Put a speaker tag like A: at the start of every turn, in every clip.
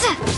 A: you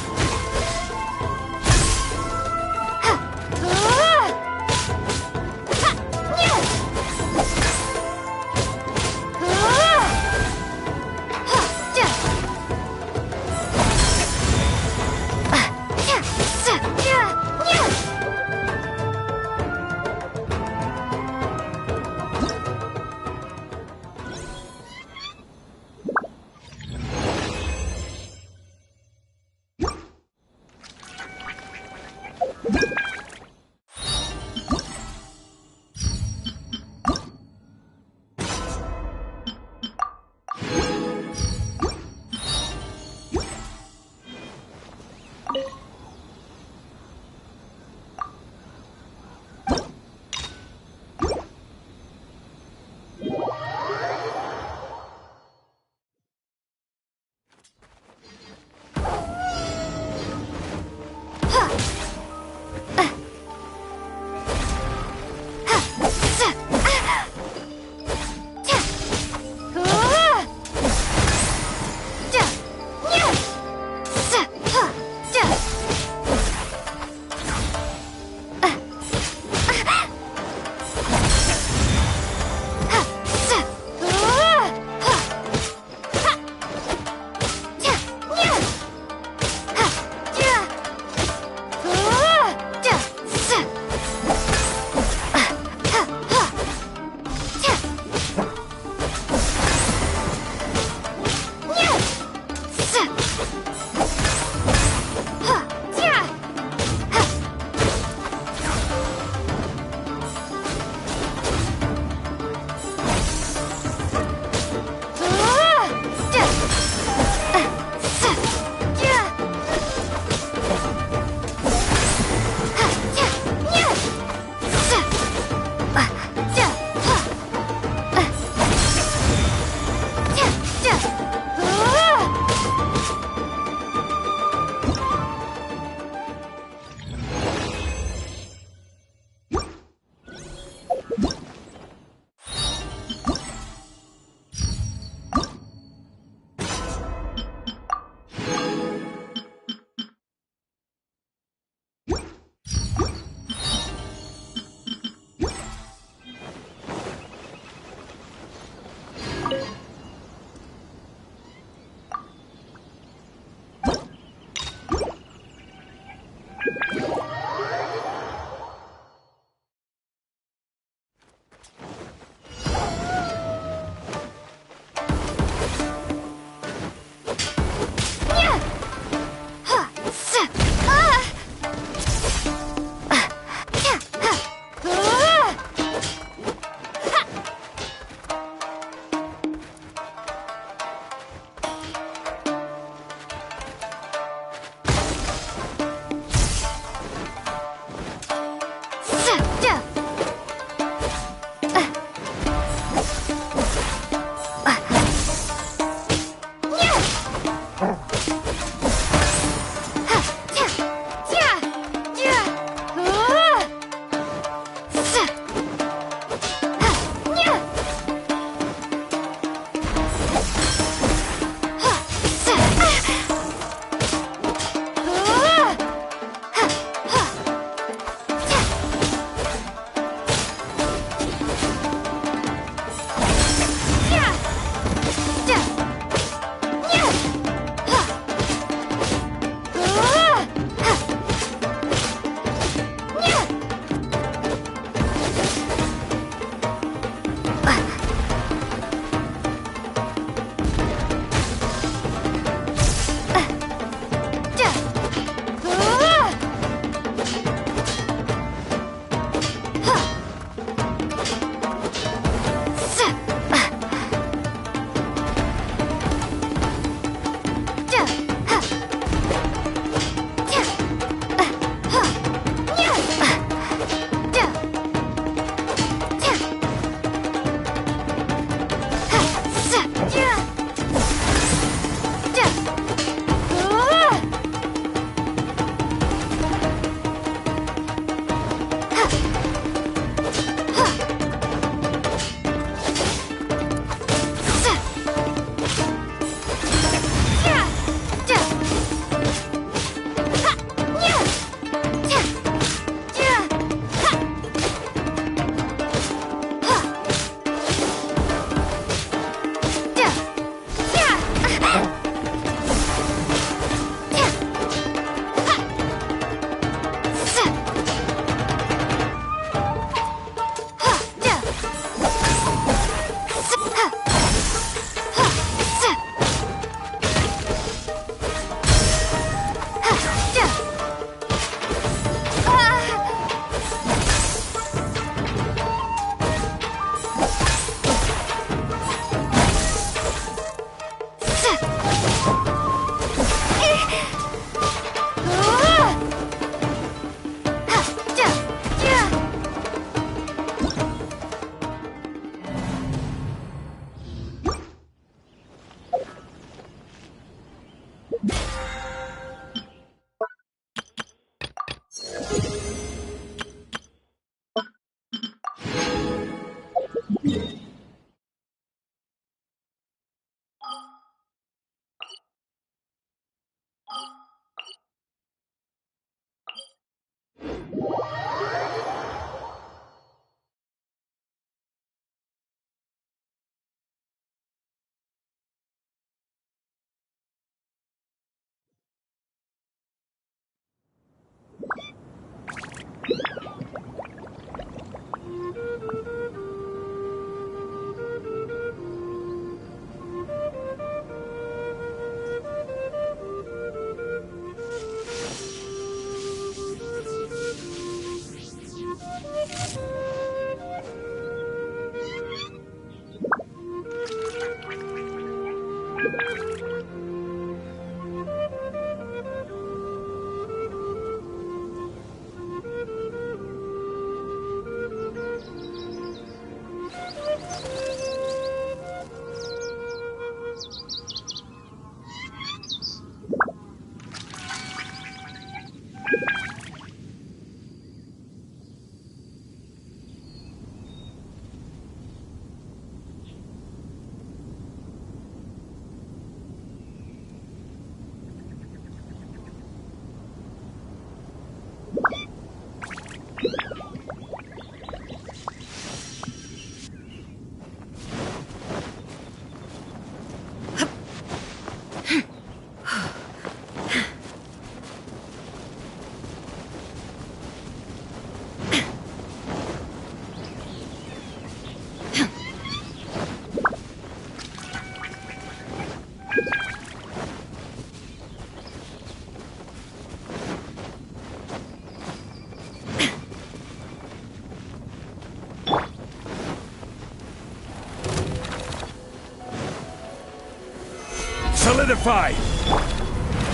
A: Solidify!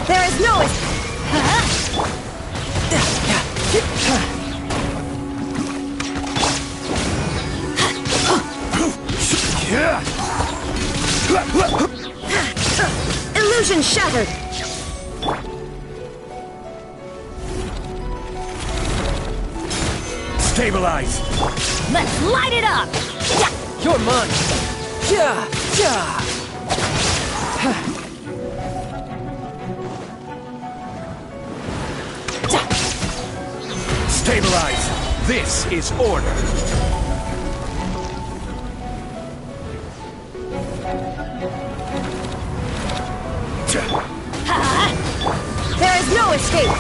B: There is no illusion shattered!
A: Stabilize!
C: Let's light it up!
D: You're mine! Yeah, yeah.
A: Stabilize! This is order!
B: There is no escape!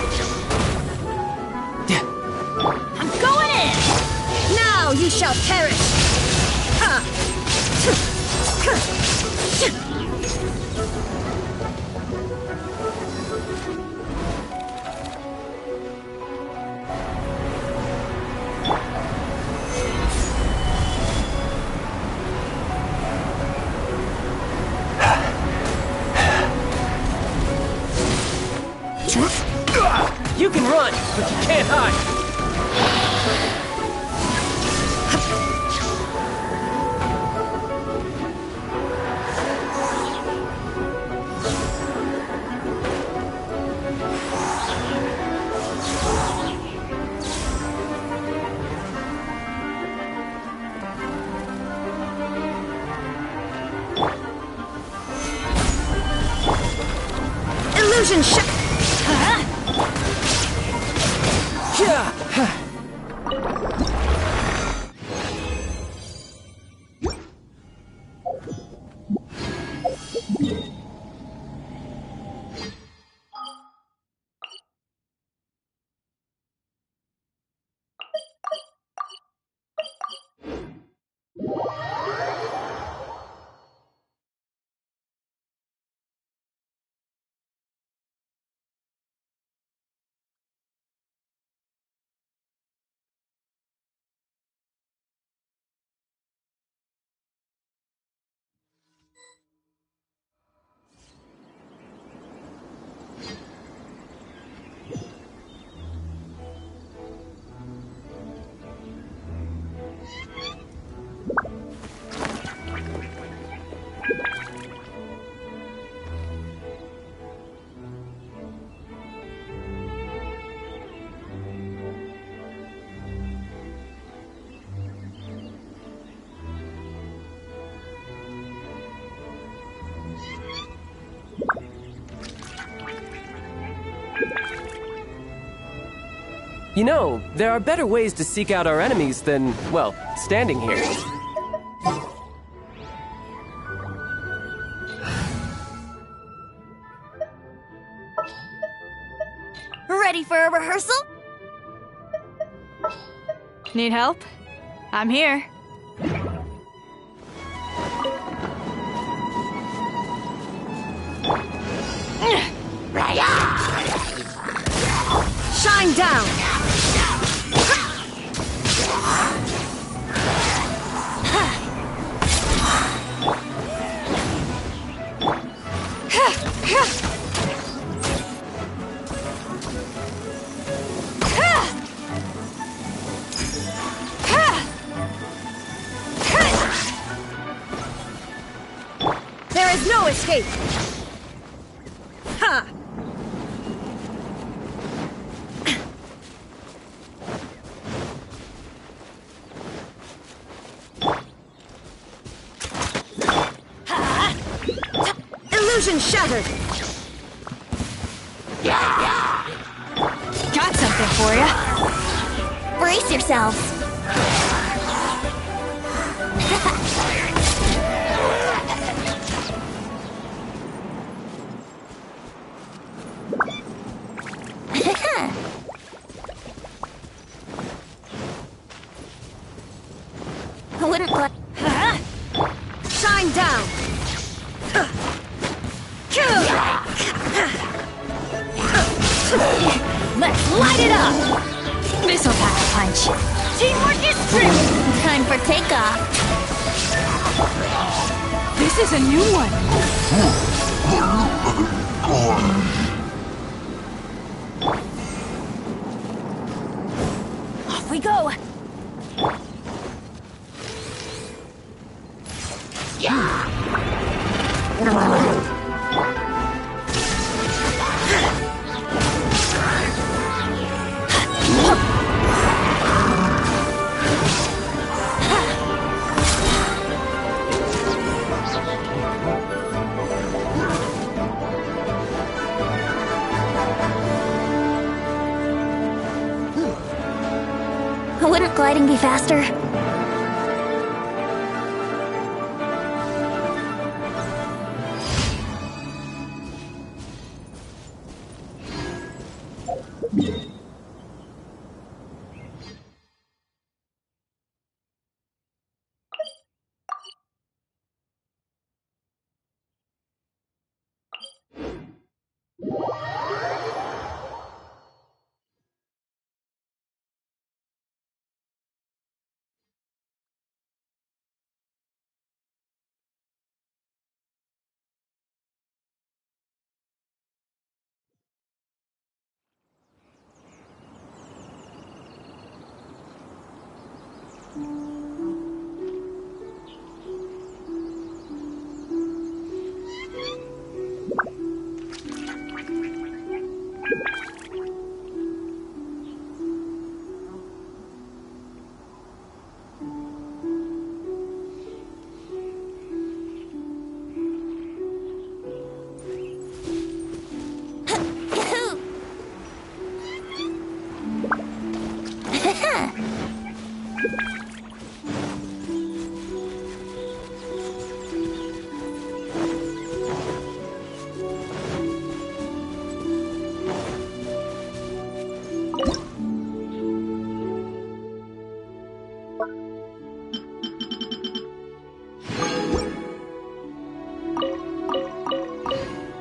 C: I'm going in!
B: Now you shall perish!
D: You can run, but you can't hide.
B: Illusion shut.
D: You know, there are better ways to seek out our enemies than, well, standing here.
C: Ready for a rehearsal?
E: Need help? I'm here.
B: Shine down! There is no escape! Ha! Illusion shattered!
E: Got something for you.
C: Brace yourselves! I wouldn't let...
B: Shine down!
C: Let's light it up!
E: This'll pack a punch.
C: Teamwork is true! Time for takeoff!
E: This is a new one.
C: Off we go! Wouldn't gliding be faster?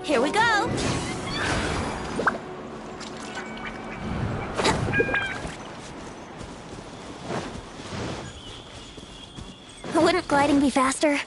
C: Here we go! Wouldn't gliding be faster?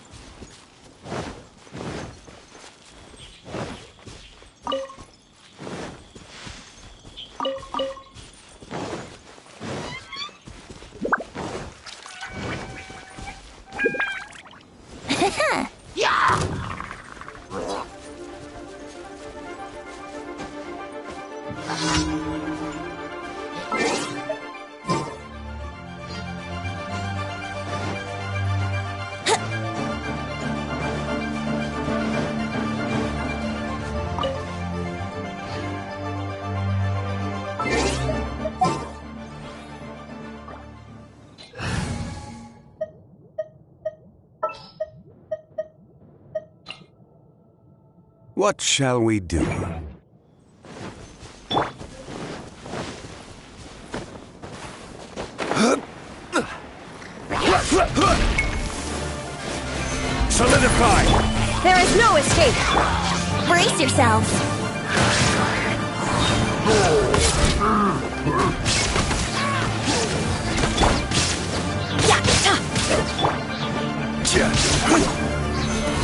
A: What shall we do? Solidify!
B: There is no escape!
C: Brace yourselves!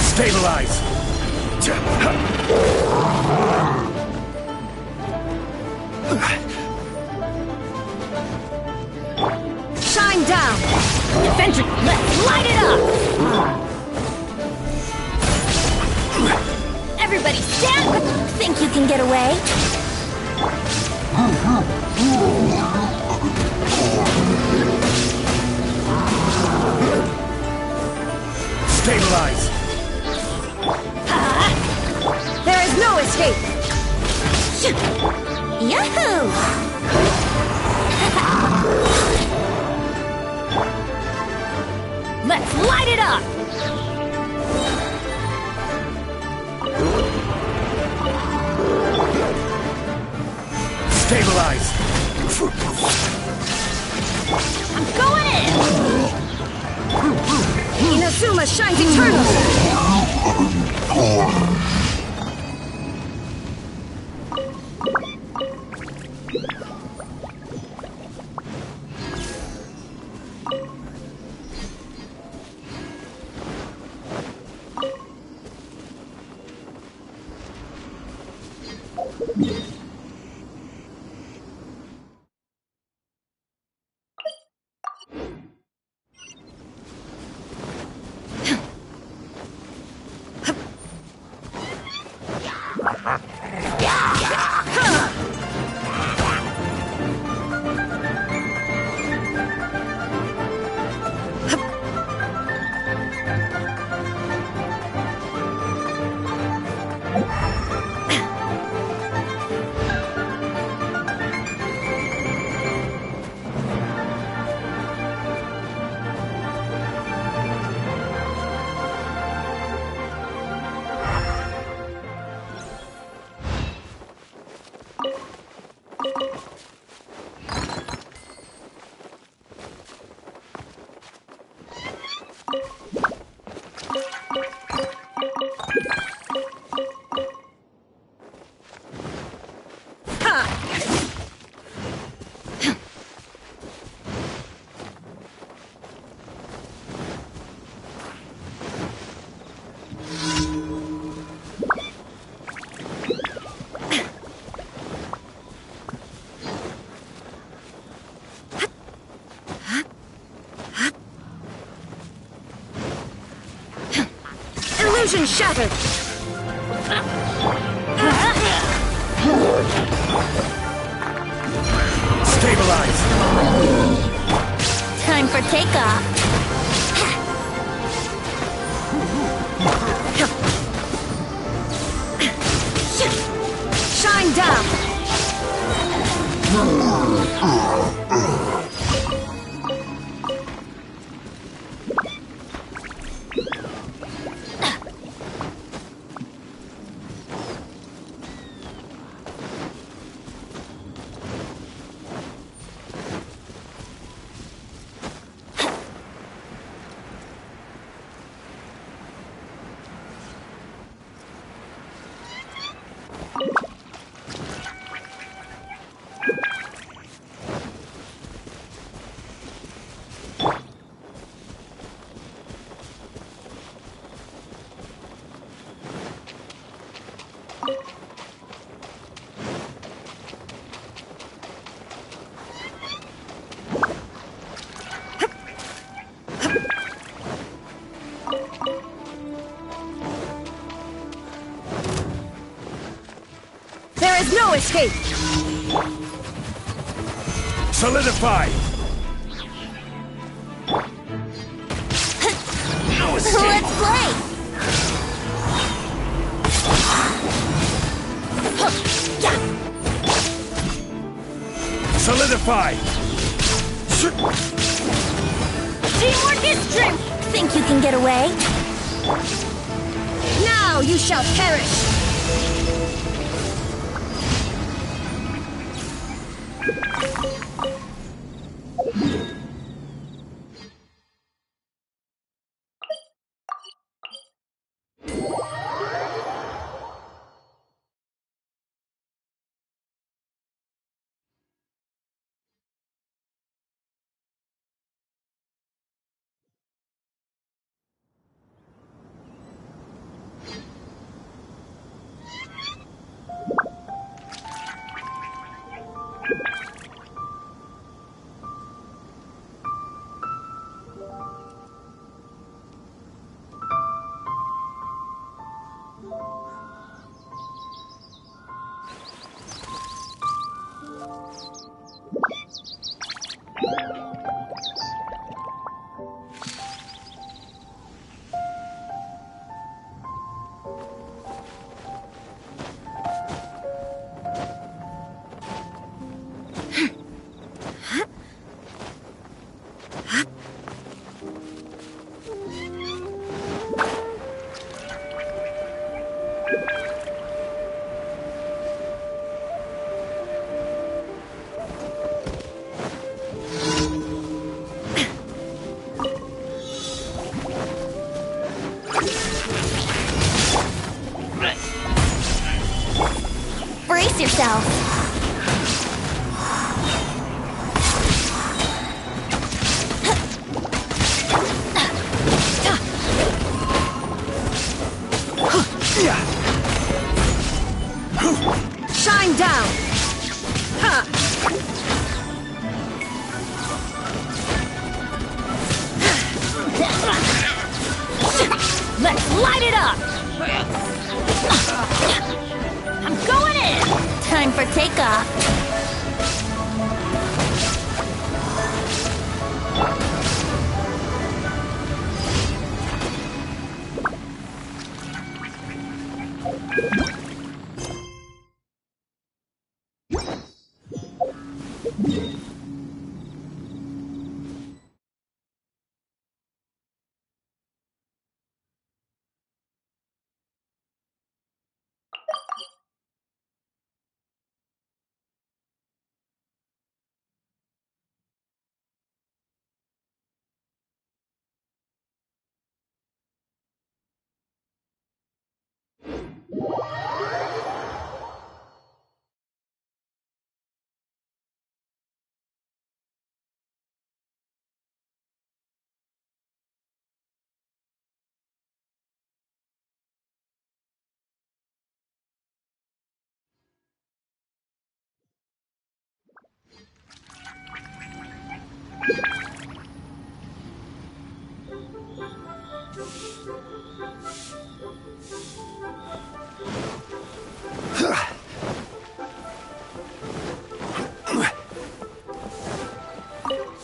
A: Stabilize!
B: Shine down!
C: Adventure, let's light it up! Everybody stand! Think you can get away?
A: Stabilize!
B: There is no escape!
C: Yahoo! Let's light it up!
A: Stabilize!
C: I'm going in!
B: Inazuma shines eternally! Illusion shattered!
A: Stabilize!
C: Time for takeoff.
B: Shine down! There is no escape!
A: Solidify! No escape!
C: Let's play!
A: Solidify!
C: Teamwork is strength! Think you can get away?
B: Now you shall perish!
C: Brace yourself.
B: Shine down! Ha!
C: Let's light it up! I'm going in! Time for takeoff.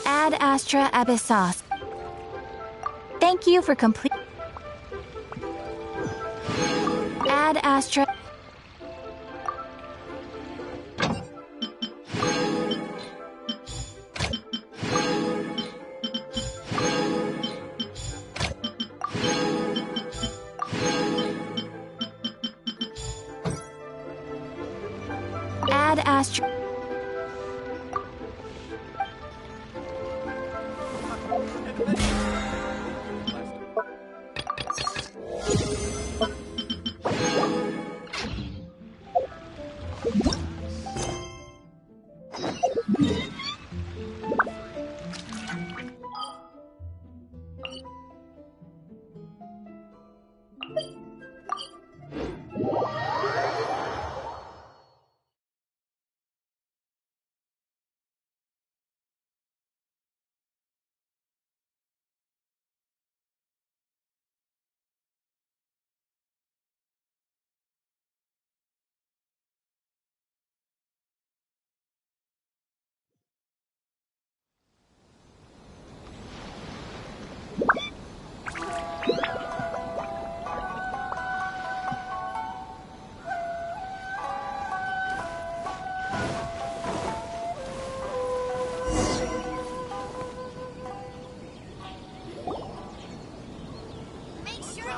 C: Ad Astra Abyssos. Thank you for complete. Ad Astra. Ad Astra.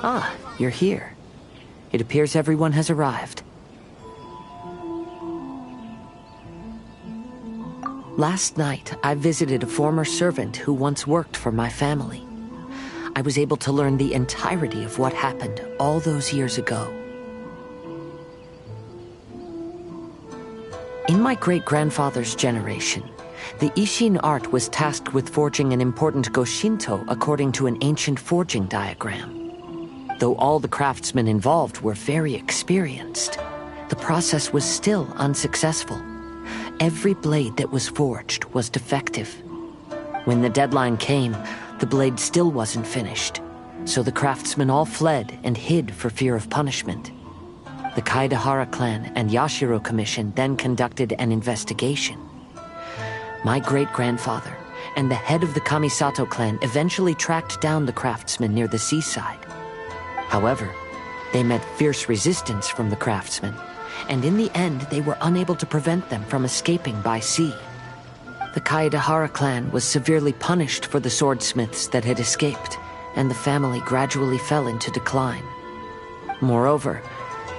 F: Ah, you're here. It appears everyone has arrived. Last night, I visited a former servant who once worked for my family. I was able to learn the entirety of what happened all those years ago. In my great-grandfather's generation, the Ishin art was tasked with forging an important Goshinto according to an ancient forging diagram. Though all the craftsmen involved were very experienced, the process was still unsuccessful. Every blade that was forged was defective. When the deadline came, the blade still wasn't finished, so the craftsmen all fled and hid for fear of punishment. The Kaedahara clan and Yashiro Commission then conducted an investigation. My great-grandfather and the head of the Kamisato clan eventually tracked down the craftsmen near the seaside. However, they met fierce resistance from the craftsmen, and in the end they were unable to prevent them from escaping by sea. The Kaedahara clan was severely punished for the swordsmiths that had escaped, and the family gradually fell into decline. Moreover,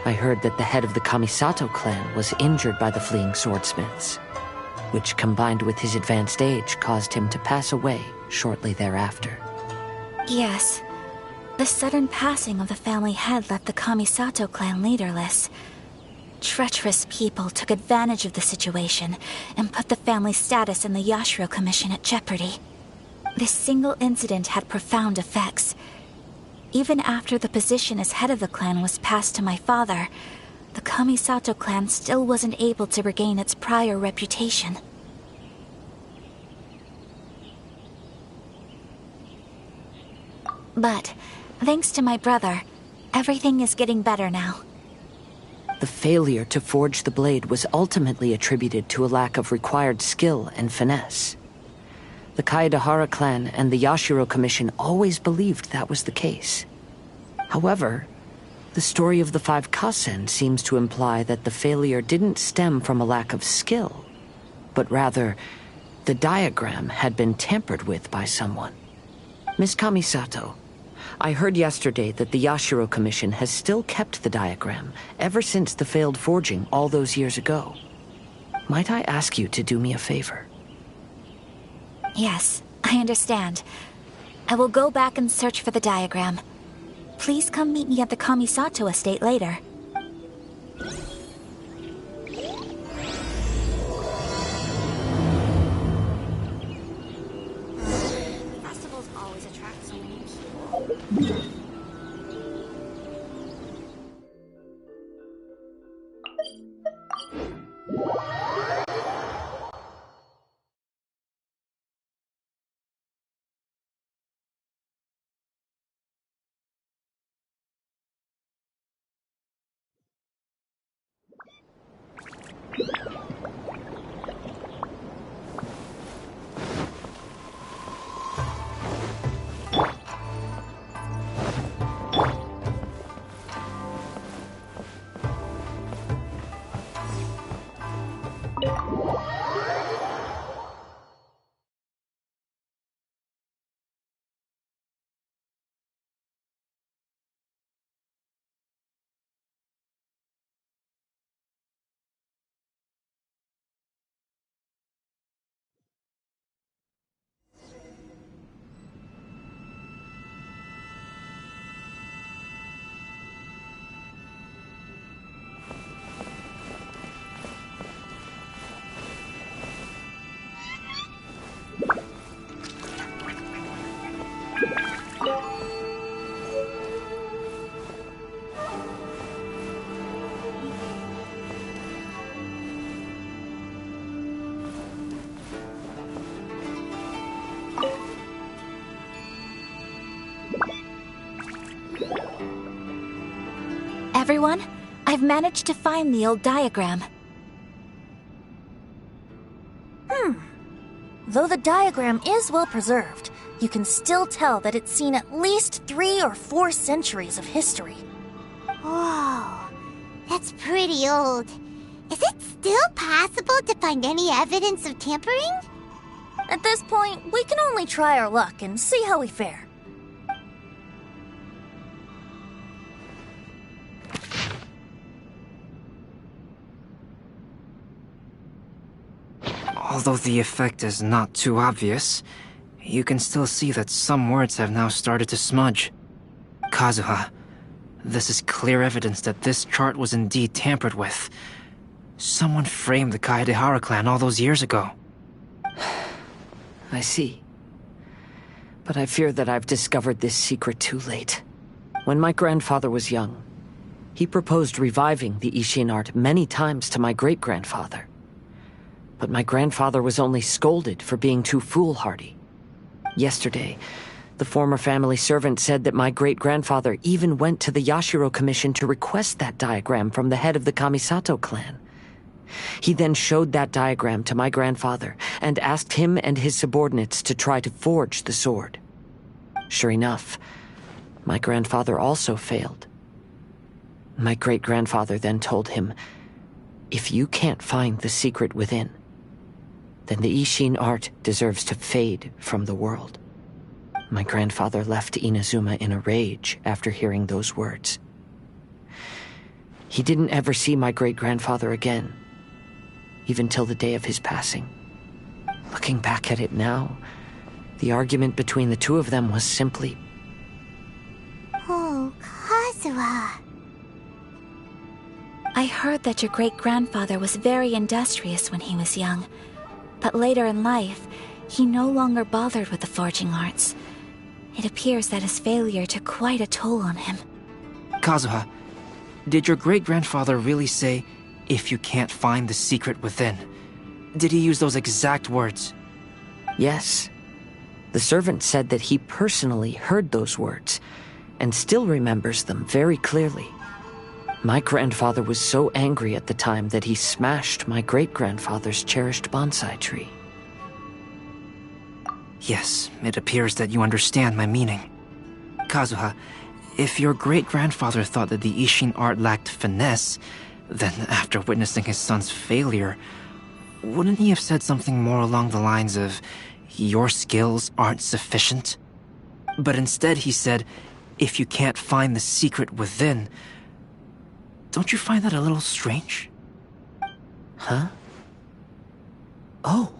F: I heard that the head of the Kamisato clan was injured by the fleeing swordsmiths, which combined with his advanced age caused him to pass away shortly thereafter.
C: Yes. The sudden passing of the family head left the Kamisato clan leaderless. Treacherous people took advantage of the situation and put the family's status in the Yashiro Commission at jeopardy. This single incident had profound effects. Even after the position as head of the clan was passed to my father, the Kamisato clan still wasn't able to regain its prior reputation. But, thanks to my brother, everything is getting better now.
F: The failure to forge the blade was ultimately attributed to a lack of required skill and finesse. The Kaedahara clan and the Yashiro Commission always believed that was the case. However, the story of the 5 Kasen seems to imply that the failure didn't stem from a lack of skill, but rather, the diagram had been tampered with by someone. Miss Kamisato, I heard yesterday that the Yashiro Commission has still kept the diagram ever since the failed forging all those years ago. Might I ask you to do me a favor?
C: Yes, I understand. I will go back and search for the diagram. Please come meet me at the Kamisato estate later. Everyone, I've managed to find the old diagram.
G: Though the diagram is well preserved, you can still tell that it's seen at least 3 or 4 centuries of history.
H: Whoa, that's pretty old. Is it still possible to find any evidence of tampering?
G: At this point, we can only try our luck and see how we fare.
I: Although the effect is not too obvious, you can still see that some words have now started to smudge. Kazuha, this is clear evidence that this chart was indeed tampered with. Someone framed the Kaedehara clan all those years ago.
F: I see. But I fear that I've discovered this secret too late. When my grandfather was young, he proposed reviving the Ishin art many times to my great-grandfather. But my grandfather was only scolded for being too foolhardy. Yesterday, the former family servant said that my great-grandfather even went to the Yashiro Commission to request that diagram from the head of the Kamisato clan. He then showed that diagram to my grandfather and asked him and his subordinates to try to forge the sword. Sure enough, my grandfather also failed. My great-grandfather then told him, "If you can't find the secret within, then the Ishin art deserves to fade from the world." My grandfather left Inazuma in a rage after hearing those words. He didn't ever see my great-grandfather again, even till the day of his passing. Looking back at it now, the argument between the two of them was simply...
H: Oh, Kazuha.
C: I heard that your great-grandfather was very industrious when he was young, but later in life, he no longer bothered with the forging arts. It appears that his failure took quite a toll on him.
I: Kazuha, did your great-grandfather really say, "If you can't find the secret within"? Did he use those exact words?
F: Yes. The servant said that he personally heard those words, and still remembers them very clearly. My grandfather was so angry at the time that he smashed my great-grandfather's cherished bonsai tree.
I: Yes, it appears that you understand my meaning. Kazuha, if your great-grandfather thought that the Ishin art lacked finesse, then after witnessing his son's failure, wouldn't he have said something more along the lines of, "Your skills aren't sufficient"? But instead he said, "If you can't find the secret within." Don't you find that a little strange?
F: Huh? Oh.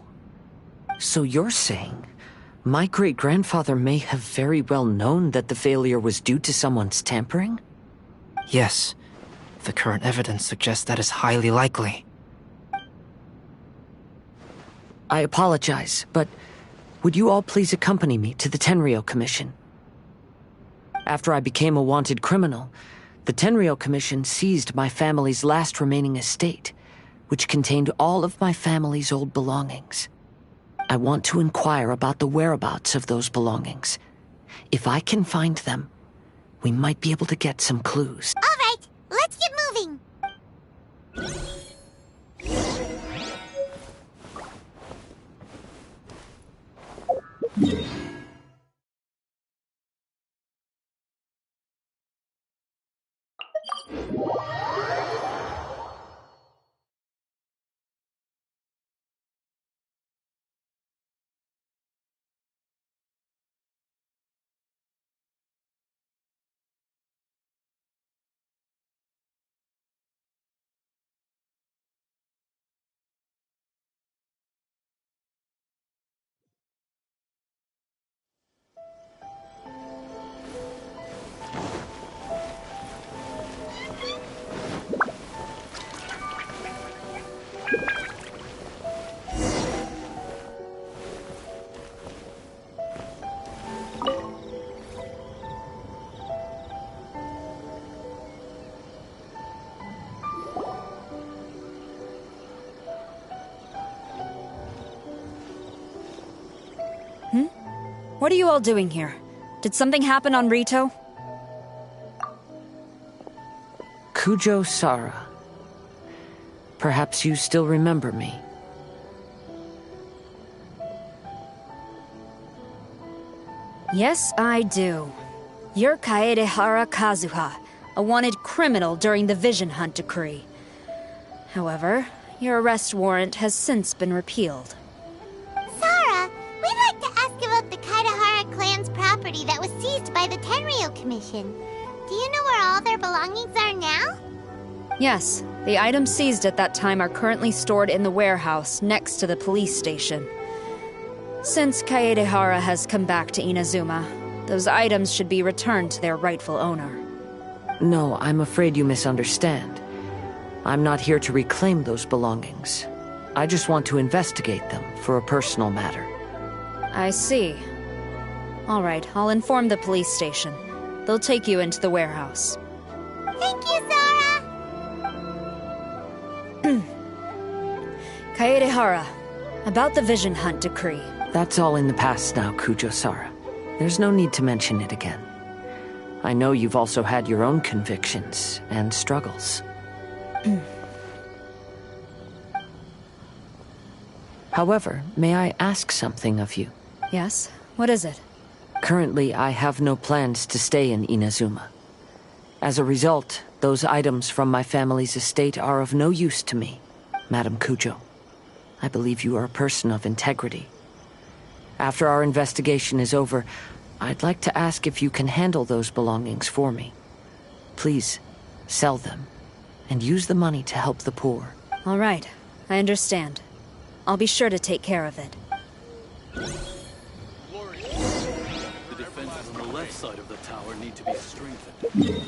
F: So you're saying my great-grandfather may have very well known that the failure was due to someone's tampering?
I: Yes. The current evidence suggests that is highly likely.
F: I apologize, but would you all please accompany me to the Tenryou Commission? After I became a wanted criminal, the Tenryou Commission seized my family's last remaining estate, which contained all of my family's old belongings. I want to inquire about the whereabouts of those belongings. If I can find them, we might be able to get some clues.
H: All right, let's get moving.
E: What are you all doing here? Did something happen on Rito?
F: Kujo Sara. Perhaps you still remember me.
E: Yes, I do. You're Kaedehara Kazuha, a wanted criminal during the Vision Hunt decree. However, your arrest warrant has since been repealed.
H: Sara, we'd like to ask about the Kaedehara clan's property that was seized by the Tenryo Commission. Do you know where all their belongings are now?
E: Yes, the items seized at that time are currently stored in the warehouse next to the police station. Since Kaedehara has come back to Inazuma, those items should be returned to their rightful owner.
F: No, I'm afraid you misunderstand. I'm not here to reclaim those belongings. I just want to investigate them for a personal matter.
E: I see. All right, I'll inform the police station. They'll take you into the warehouse.
H: Thank you, Sara!
E: Kaedehara, about the Vision Hunt decree.
F: That's all in the past now, Kujo Sara. There's no need to mention it again. I know you've also had your own convictions and struggles. However, may I ask something of you?
E: Yes? What is it?
F: Currently, I have no plans to stay in Inazuma. As a result, those items from my family's estate are of no use to me, Madam Kujo. I believe you are a person of integrity. After our investigation is over, I'd like to ask if you can handle those belongings for me. Please, sell them, and use the money to help the poor.
E: All right, I understand. I'll be sure to take care of it.
J: The defenses on the left side of the tower need to be strengthened.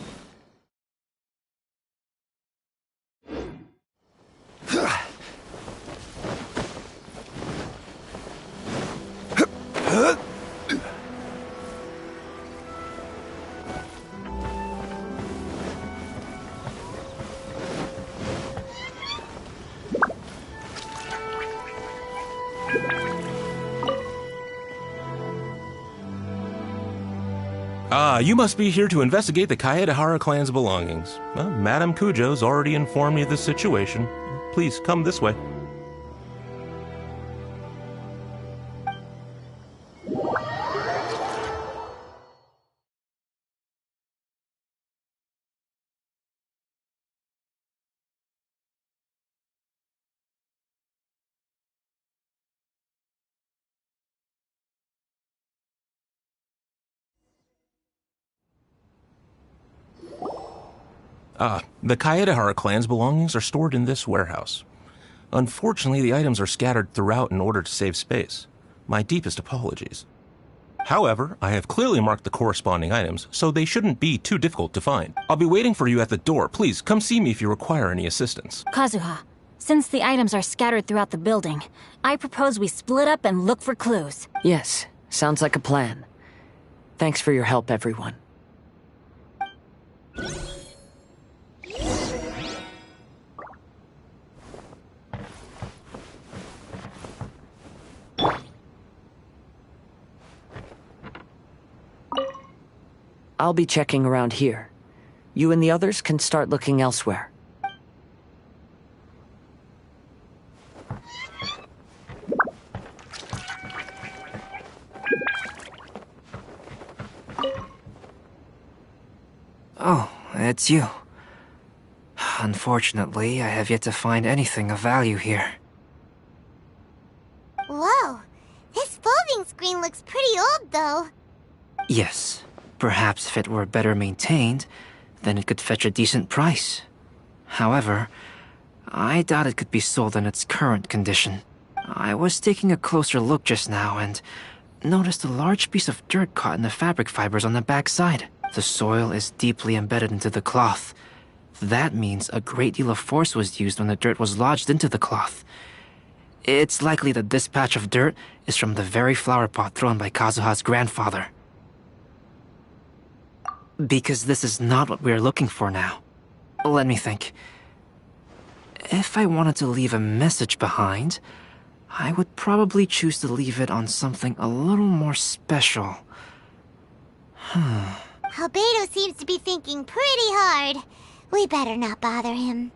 K: You must be here to investigate the Kaedehara clan's belongings. Well, Madame Kujo's already informed me of the situation. Please, come this way. The Kaedehara clan's belongings are stored in this warehouse. Unfortunately, the items are scattered throughout in order to save space. My deepest apologies. However, I have clearly marked the corresponding items, so they shouldn't be too difficult to find. I'll be waiting for you at the door. Please, come see me if you require any assistance.
C: Kazuha, since the items are scattered throughout the building, I propose we split up and look for clues.
F: Yes, sounds like a plan. Thanks for your help, everyone. I'll be checking around here. You and the others can start looking elsewhere.
I: Oh, it's you. Unfortunately, I have yet to find anything of value here.
H: Whoa, this folding screen looks pretty old, though.
I: Yes. Perhaps if it were better maintained, then it could fetch a decent price. However, I doubt it could be sold in its current condition. I was taking a closer look just now and noticed a large piece of dirt caught in the fabric fibers on the back side. The soil is deeply embedded into the cloth. That means a great deal of force was used when the dirt was lodged into the cloth. It's likely that this patch of dirt is from the very flower pot thrown by Kazuha's grandfather. Because this is not what we are looking for now. Let me think. If I wanted to leave a message behind, I would probably choose to leave it on something a little more special.
H: Albedo seems to be thinking pretty hard. We better not bother him.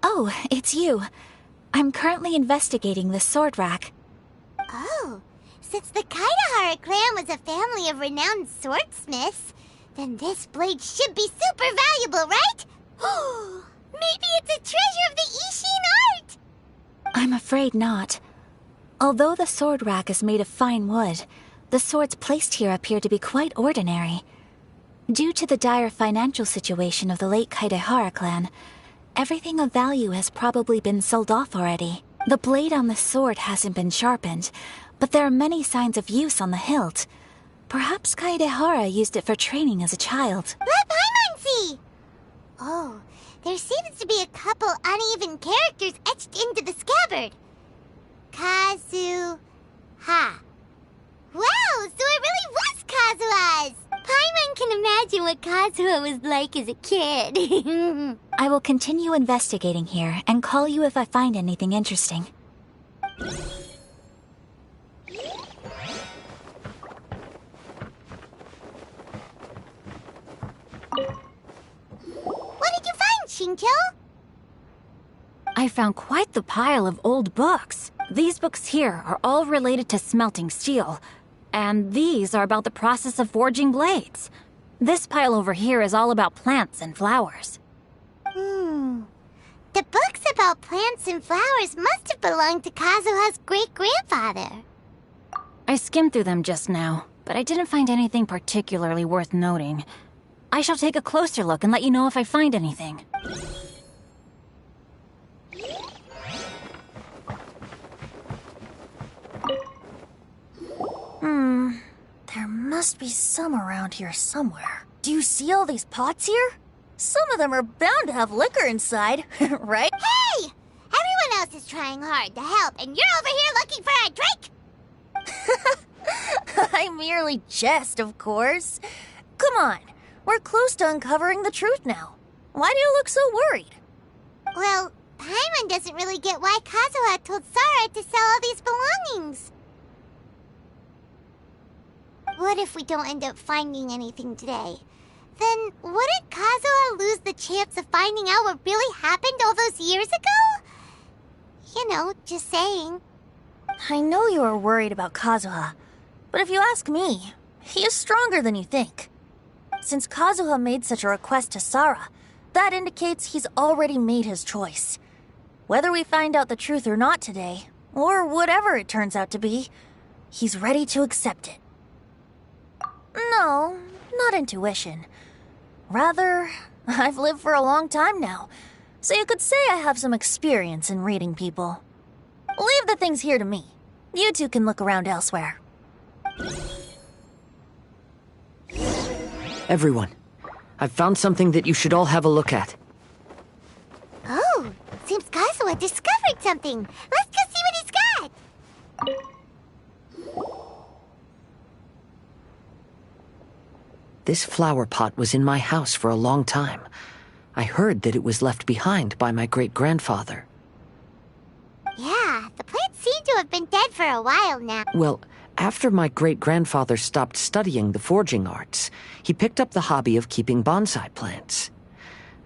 C: Oh, it's you. I'm currently investigating the sword rack.
H: Oh, since the Kaidahara clan was a family of renowned swordsmiths, then this blade should be super valuable, right? Maybe it's a treasure of the Ishin art!
C: I'm afraid not. Although the sword rack is made of fine wood, the swords placed here appear to be quite ordinary. Due to the dire financial situation of the late Kaidahara clan, everything of value has probably been sold off already. The blade on the sword hasn't been sharpened, but there are many signs of use on the hilt. Perhaps Kaidahara used it for training as a child.
H: Let Paimon see! Oh, there seems to be a couple uneven characters etched into the scabbard. Kazuha. Wow, so it really was Kazuha's! Paimon can imagine what Kazuha was like as a kid.
C: I will continue investigating here and call you if I find anything interesting.
H: What did you find, Shincho?
E: I found quite the pile of old books. These books here are all related to smelting steel, and these are about the process of forging blades. This pile over here is all about plants and flowers.
H: The books about plants and flowers must have belonged to Kazuha's great-grandfather.
E: I skimmed through them just now, but I didn't find anything particularly worth noting. I shall take a closer look and let you know if I find anything.
G: There must be some around here somewhere. Do you see all these pots here? Some of them are bound to have liquor inside, right?
H: Hey! Everyone else is trying hard to help, and you're over here looking for a drink?
G: I merely jest, of course. Come on, we're close to uncovering the truth now. Why do you look so worried?
H: Well, Paimon doesn't really get why Kazuha told Sarah to sell all these belongings. What if we don't end up finding anything today? Then wouldn't Kazuha lose the chance of finding out what really happened all those years ago? You know, just saying.
G: I know you are worried about Kazuha, but if you ask me, he is stronger than you think. Since Kazuha made such a request to Sarah, that indicates he's already made his choice. Whether we find out the truth or not today, or whatever it turns out to be, he's ready to accept it. No, not intuition. Rather, I've lived for a long time now, so you could say I have some experience in reading people. Leave the things here to me. You two can look around elsewhere.
F: Everyone, I've found something that you should all have a look at.
H: Oh, seems Kazuha discovered something. Let's go see what he's got.
F: This flower pot was in my house for a long time. I heard that it was left behind by my great-grandfather.
H: Yeah, the plants seem to have been dead for a while now.
F: Well, after my great-grandfather stopped studying the forging arts, he picked up the hobby of keeping bonsai plants.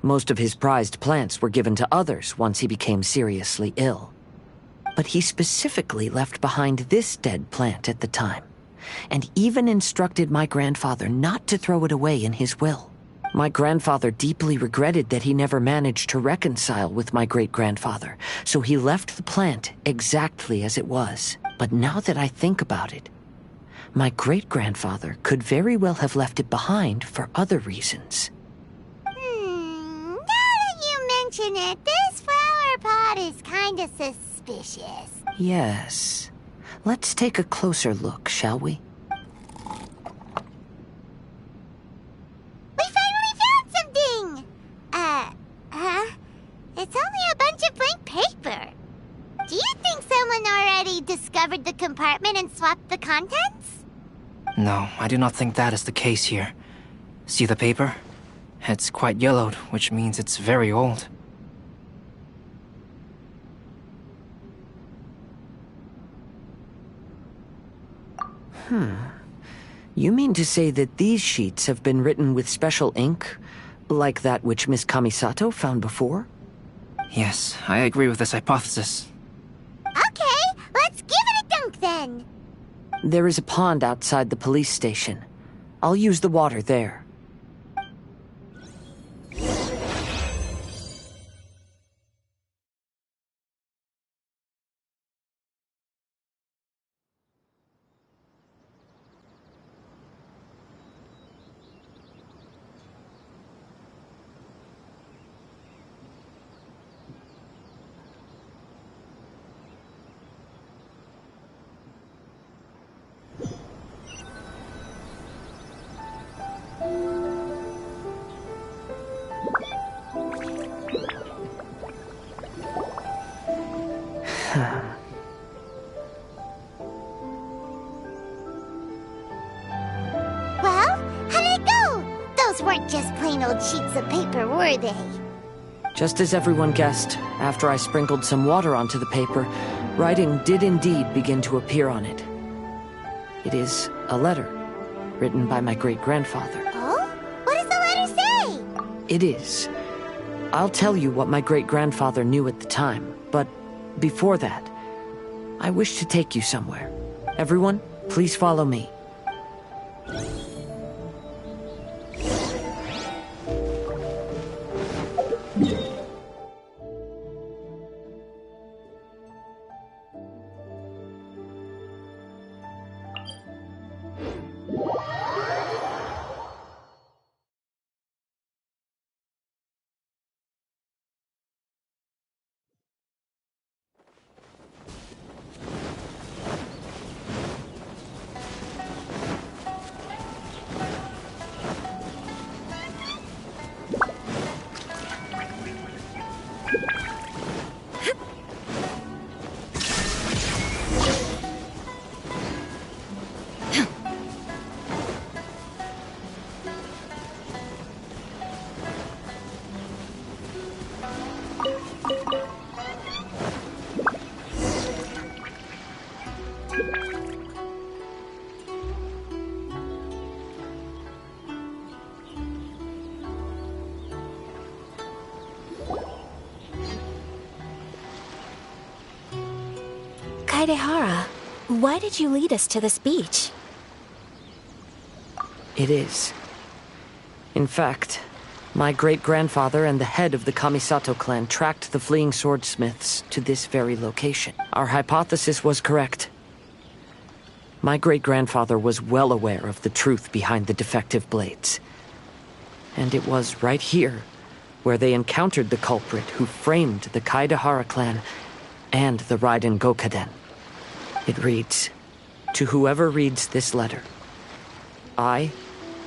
F: Most of his prized plants were given to others once he became seriously ill. But he specifically left behind this dead plant at the time, and even instructed my grandfather not to throw it away in his will. My grandfather deeply regretted that he never managed to reconcile with my great-grandfather, so he left the plant exactly as it was. But now that I think about it, my great-grandfather could very well have left it behind for other reasons.
H: Now that you mention it, this flower pot is kinda suspicious.
F: Yes. Let's take a closer look, shall we?
H: We finally found something! It's only a bunch of blank paper. Do you think think someone already discovered the compartment and swapped the contents?
I: No, I do not think that is the case here. See the paper? It's quite yellowed, which means it's very old.
F: You mean to say that these sheets have been written with special ink, like that which Miss Kamisato found before?
I: Yes, I agree with this hypothesis.
H: Okay, let's give it a dunk then.
F: There is a pond outside the police station. I'll use the water there.
H: Well, how did it go? Those weren't just plain old sheets of paper, were they?
F: Just as everyone guessed, after I sprinkled some water onto the paper, writing did indeed begin to appear on it. It is a letter, written by my great-grandfather.
H: Oh? What does the letter say?
F: It is. I'll tell you what my great-grandfather knew at the time, but before that, I wish to take you somewhere. Everyone, please follow me.
C: Kaedehara, why did you lead us to this beach?
F: It is. In fact, my great-grandfather and the head of the Kamisato clan tracked the fleeing swordsmiths to this very location. Our hypothesis was correct. My great-grandfather was well aware of the truth behind the defective blades. And it was right here where they encountered the culprit who framed the Kaedehara clan and the Raiden Gokaden. It reads, "To whoever reads this letter, I,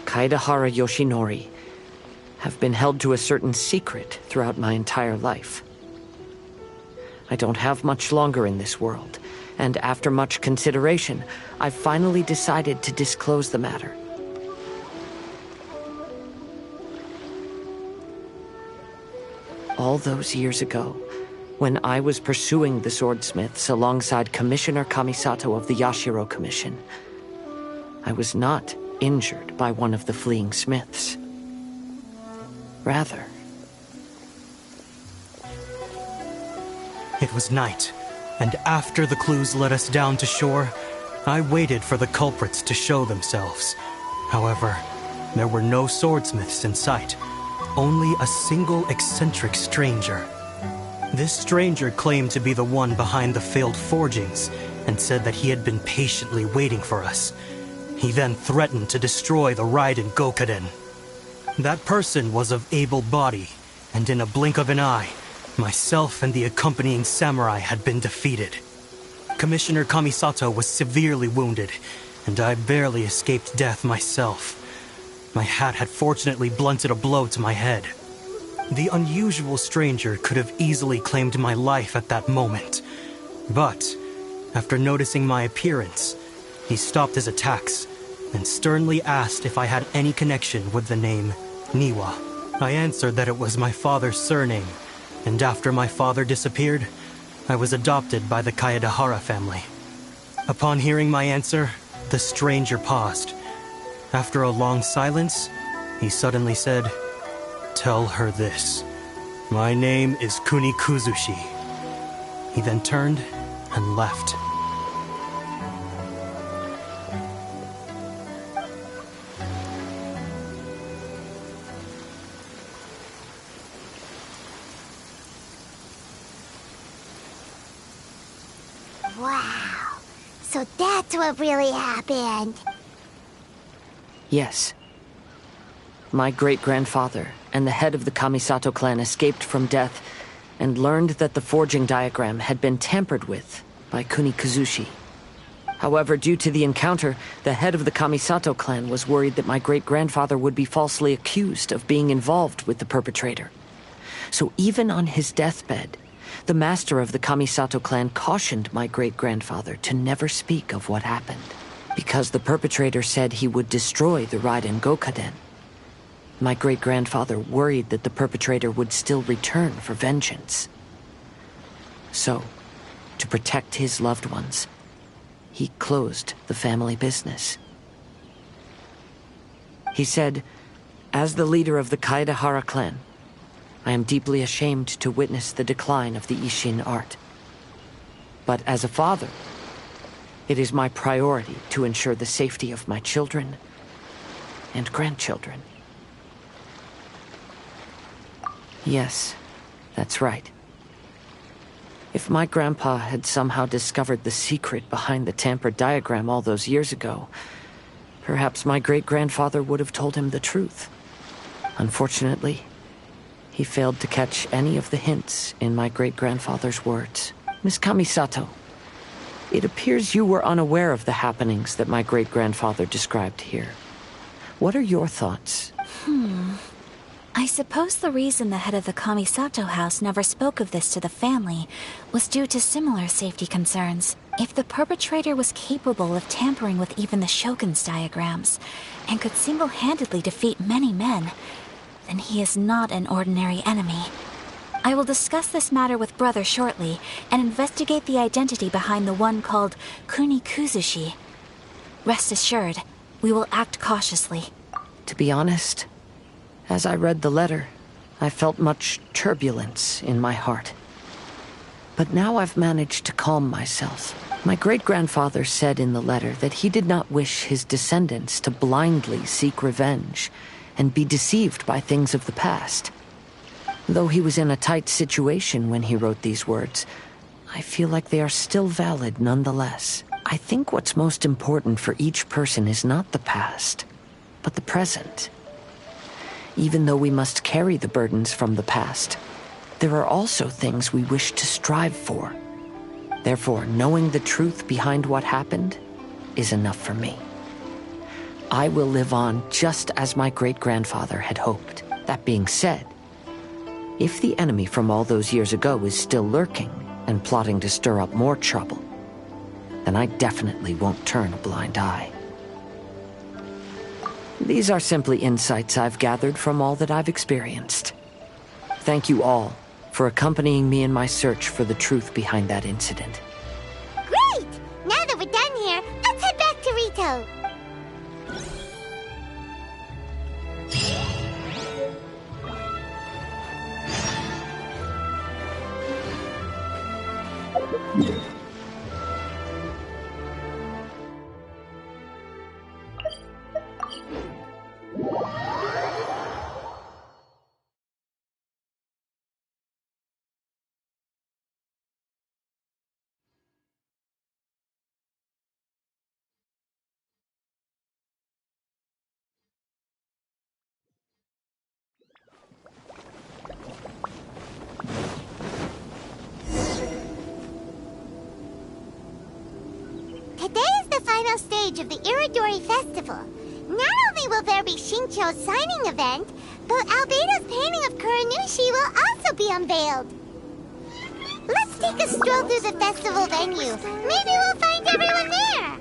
F: Kaedehara Yoshinori, have been held to a certain secret throughout my entire life. I don't have much longer in this world, and after much consideration, I finally decided to disclose the matter. All those years ago, when I was pursuing the swordsmiths alongside Commissioner Kamisato of the Yashiro Commission, I was not injured by one of the fleeing smiths. Rather,
L: it was night, and after the clues led us down to shore, I waited for the culprits to show themselves. However, there were no swordsmiths in sight, only a single eccentric stranger. This stranger claimed to be the one behind the failed forgings, and said that he had been patiently waiting for us. He then threatened to destroy the Raiden Gokaden. That person was of able body, and in a blink of an eye, myself and the accompanying samurai had been defeated. Commissioner Kamisato was severely wounded, and I barely escaped death myself. My hat had fortunately blunted a blow to my head. The unusual stranger could have easily claimed my life at that moment. But, after noticing my appearance, he stopped his attacks and sternly asked if I had any connection with the name Niwa. I answered that it was my father's surname, and after my father disappeared, I was adopted by the Kaedahara family. Upon hearing my answer, the stranger paused. After a long silence, he suddenly said, "Tell her this. My name is Kuni Kuzushi." He then turned and left.
H: Wow. So that's what really happened.
F: Yes. My great-grandfather and the head of the Kamisato clan escaped from death and learned that the forging diagram had been tampered with by Kuni Kuzushi. However, due to the encounter, the head of the Kamisato clan was worried that my great-grandfather would be falsely accused of being involved with the perpetrator. So even on his deathbed, the master of the Kamisato clan cautioned my great-grandfather to never speak of what happened, because the perpetrator said he would destroy the Raiden Gokaden. My great-grandfather worried that the perpetrator would still return for vengeance. So, to protect his loved ones, he closed the family business. He said, "As the leader of the Kaedahara clan, I am deeply ashamed to witness the decline of the Ishin art. But as a father, it is my priority to ensure the safety of my children and grandchildren." Yes, that's right. If my grandpa had somehow discovered the secret behind the tampered diagram all those years ago, perhaps my great-grandfather would have told him the truth. Unfortunately, he failed to catch any of the hints in my great-grandfather's words. Miss Kamisato, it appears you were unaware of the happenings that my great-grandfather described here. What are your thoughts?
C: I suppose the reason the head of the Kamisato house never spoke of this to the family was due to similar safety concerns. If the perpetrator was capable of tampering with even the Shogun's diagrams, and could single-handedly defeat many men, then he is not an ordinary enemy. I will discuss this matter with Brother shortly, and investigate the identity behind the one called Kuni Kuzushi. Rest assured, we will act cautiously.
F: To be honest, as I read the letter, I felt much turbulence in my heart. But now I've managed to calm myself. My great-grandfather said in the letter that he did not wish his descendants to blindly seek revenge and be deceived by things of the past. Though he was in a tight situation when he wrote these words, I feel like they are still valid nonetheless. I think what's most important for each person is not the past, but the present. Even though we must carry the burdens from the past, there are also things we wish to strive for. Therefore, knowing the truth behind what happened is enough for me. I will live on just as my great-grandfather had hoped. That being said, if the enemy from all those years ago is still lurking and plotting to stir up more trouble, then I definitely won't turn a blind eye. These are simply insights I've gathered from all that I've experienced. Thank you all for accompanying me in my search for the truth behind that incident.
H: Great! Now that we're done here, let's head back to Rito. Today is the final stage of the Iridori Festival. Not only will there be Shincho's signing event, but Albedo's painting of Kuranushi will also be unveiled. Let's take a stroll through the festival venue. Maybe we'll find everyone there.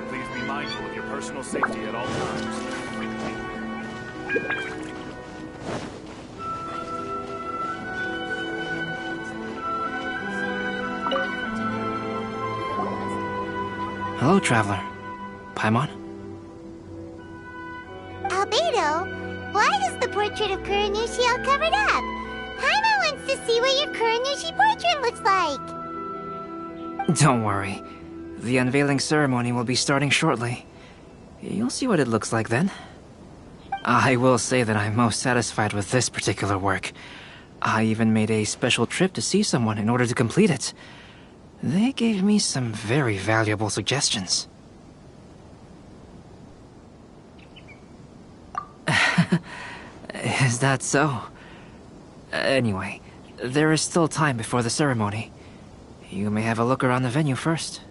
A: Please be mindful of your personal safety at all times.
I: Hello, traveler. Paimon?
H: Albedo, why is the portrait of Kuranushi all covered up? Paimon wants to see what your Kuranushi portrait looks like.
I: Don't worry. The unveiling ceremony will be starting shortly. You'll see what it looks like then. I will say that I'm most satisfied with this particular work. I even made a special trip to see someone in order to complete it. They gave me some very valuable suggestions. Is that so? Anyway, there is still time before the ceremony. You may have a look around the venue first.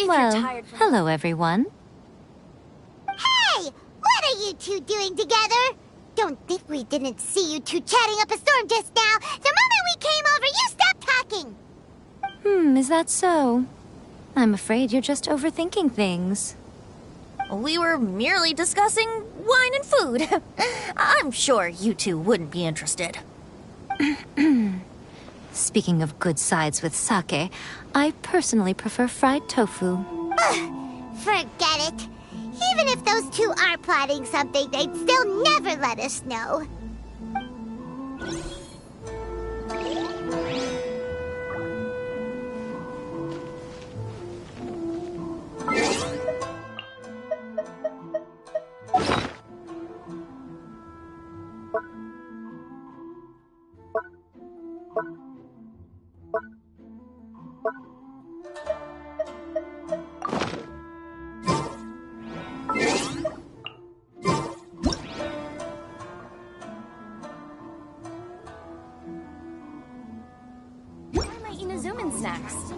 M: Well, hello everyone.
H: Hey! What are you two doing together? Don't think we didn't see you two chatting up a storm just now. The moment we came over, you stopped talking.
M: Is that so? I'm afraid you're just overthinking things.
G: We were merely discussing wine and food. I'm sure you two wouldn't be interested.
M: Speaking of good sides with sake, I personally prefer fried tofu.
H: Forget it. Even if those two are plotting something, they'd still never let us know.
B: next.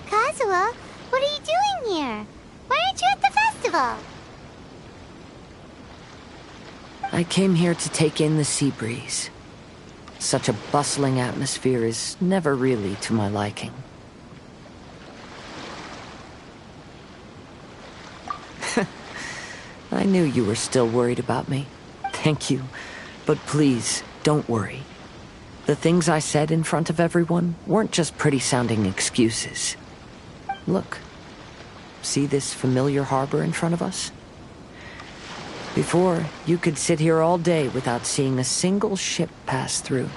H: Kazuha, what are you doing here? Why aren't you at the festival?
F: I came here to take in the sea breeze. Such a bustling atmosphere is never really to my liking. I knew you were still worried about me. Thank you. But please, don't worry. The things I said in front of everyone weren't just pretty-sounding excuses. Look. See this familiar harbor in front of us? Before, you could sit here all day without seeing a single ship pass through.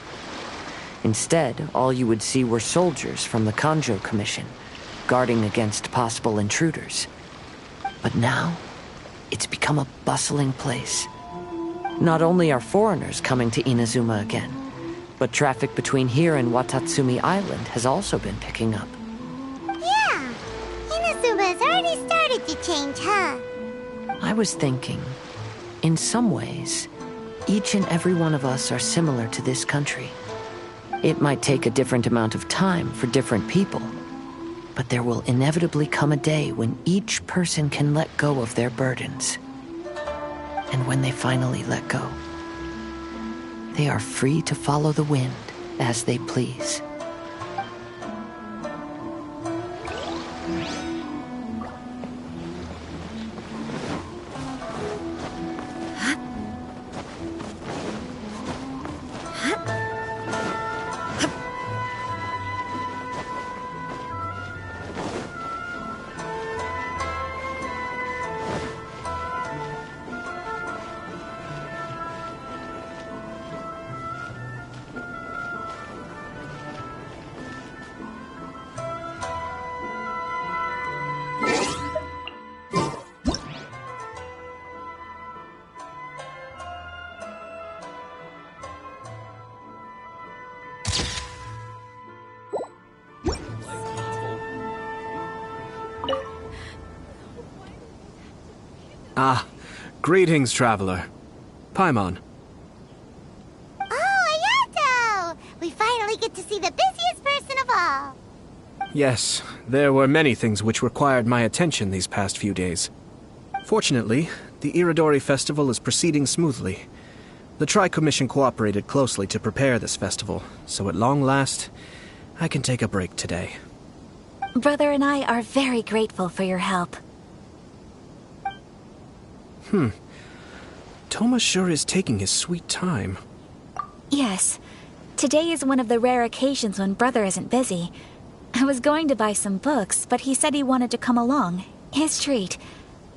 F: Instead, all you would see were soldiers from the Kanjo Commission, guarding against possible intruders. But now, it's become a bustling place. Not only are foreigners coming to Inazuma again, but traffic between here and Watatsumi Island has also been picking up.
H: Yeah, Inazuma has already started to change, huh?
F: I was thinking, in some ways, Each and every one of us are similar to this country. It might take a different amount of time for different people, but there will inevitably come a day when each person can let go of their burdens. And when they finally let go, they are free to follow the wind as they please.
N: Ah, greetings, traveler. Paimon.
H: Oh, Ayato! We finally get to see the busiest person of all.
N: Yes, there were many things which required my attention these past few days. Fortunately, the Iridori Festival is proceeding smoothly. The Tri-Commission cooperated closely to prepare this festival, so at long last, I can take a break today.
C: Brother and I are very grateful for your help.
N: Toma sure is taking his sweet time.
C: Yes. Today is one of the rare occasions when Brother isn't busy. I was going to buy some books, but he said he wanted to come along. His treat.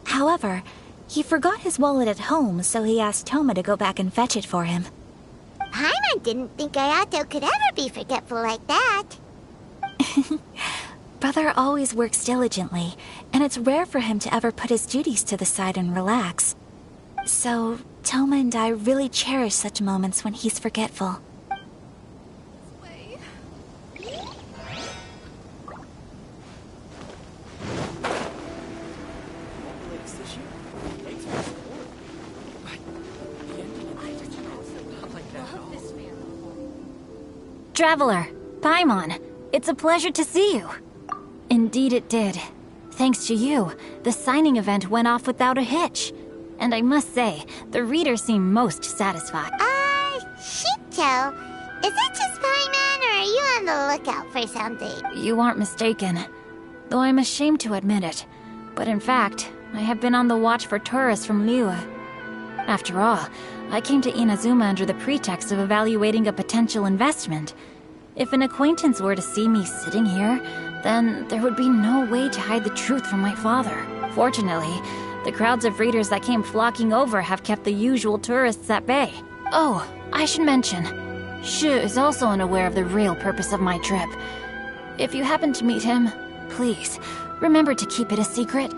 C: However, he forgot his wallet at home, so he asked Toma to go back and fetch it for him.
H: Paimon didn't think Ayato could ever be forgetful like that.
C: Brother always works diligently, and it's rare for him to ever put his duties to the side and relax. So, Toma and I really cherish such moments when he's forgetful.
M: Traveler, Paimon, it's a pleasure to see you. Indeed it did. Thanks to you, the signing event went off without a hitch. And I must say, the readers seem most satisfied.
H: Shinto, is that just Paimon, or are you on the lookout for something?
M: You aren't mistaken. Though I'm ashamed to admit it. But in fact, I have been on the watch for tourists from Liyue. After all, I came to Inazuma under the pretext of evaluating a potential investment. If an acquaintance were to see me sitting here, then there would be no way to hide the truth from my father. Fortunately, the crowds of readers that came flocking over have kept the usual tourists at bay. Oh, I should mention, Shu is also unaware of the real purpose of my trip. If you happen to meet him, please, remember to keep it a secret.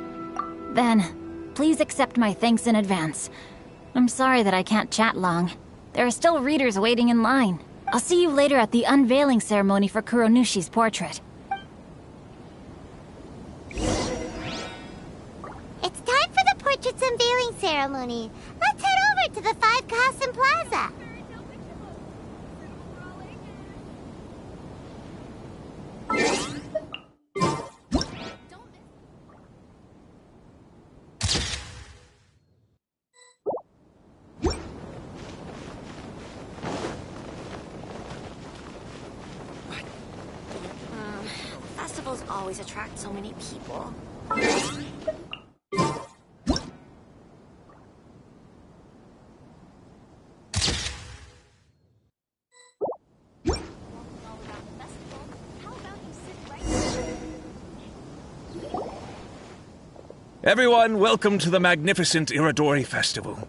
M: Then, please accept my thanks in advance. I'm sorry that I can't chat long. There are still readers waiting in line. I'll see you later at the unveiling ceremony for Kuronushi's portrait.
H: It's time for the portrait's unveiling ceremony. Let's head over to the Five Kasen Plaza.
B: Festivals always attract so many people.
A: Everyone, welcome to the magnificent Iridori Festival.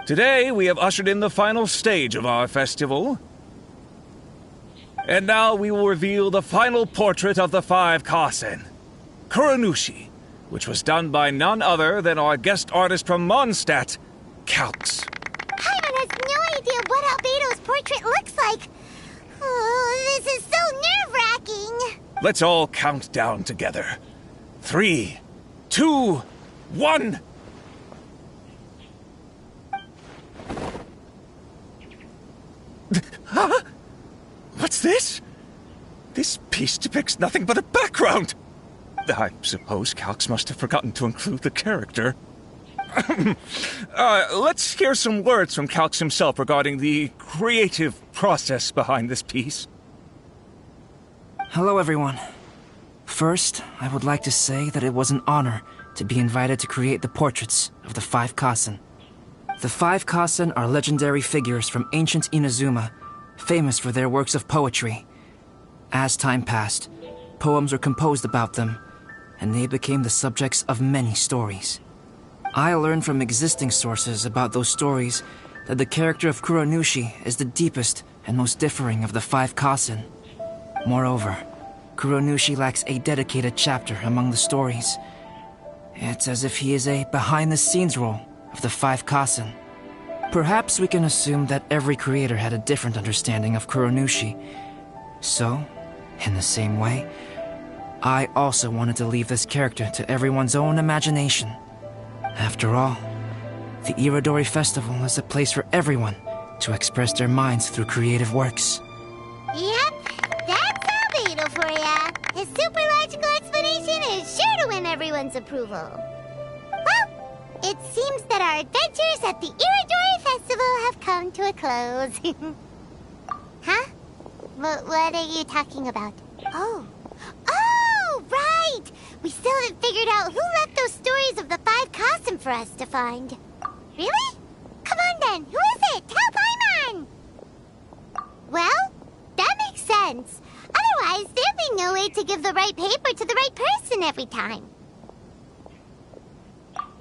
A: Today, we have ushered in the final stage of our festival. And now we will reveal the final portrait of the Five Kasen, Kuronushi, which was done by none other than our guest artist from Mondstadt, Count.
H: Paimon has no idea what Albedo's portrait looks like. Oh, this is so nerve-wracking.
A: Let's all count down together. 3, 2, 1... Huh? What's this? This piece depicts nothing but a background. I suppose Calx must have forgotten to include the character. Let's hear some words from Calx himself regarding the creative process behind this piece.
I: Hello, everyone. First, I would like to say that it was an honor to be invited to create the portraits of the Five Kasen. The Five Kasen are legendary figures from ancient Inazuma, famous for their works of poetry. As time passed, poems were composed about them, and they became the subjects of many stories. I learned from existing sources about those stories that the character of Kuronushi is the deepest and most differing of the Five Kasen. Moreover, Kuronushi lacks a dedicated chapter among the stories. It's as if he is a behind-the-scenes role of the Five Kasen. Perhaps we can assume that every creator had a different understanding of Kuronushi. So, in the same way, I also wanted to leave this character to everyone's own imagination. After all, the Irodori Festival is a place for everyone to express their minds through creative works.
H: Yep, that's Albedo for ya. His super logical explanation is sure to win everyone's approval. Well, it seems that our adventures at the Irodori Festival have come to a close. Huh? What are you talking about? Oh, right! We still haven't figured out who left those stories of the Five Kasen for us to find. Really? Come on then, who is it? Tell Paimon! Well, that makes sense. Otherwise, there'd be no way to give the right paper to the right person every time.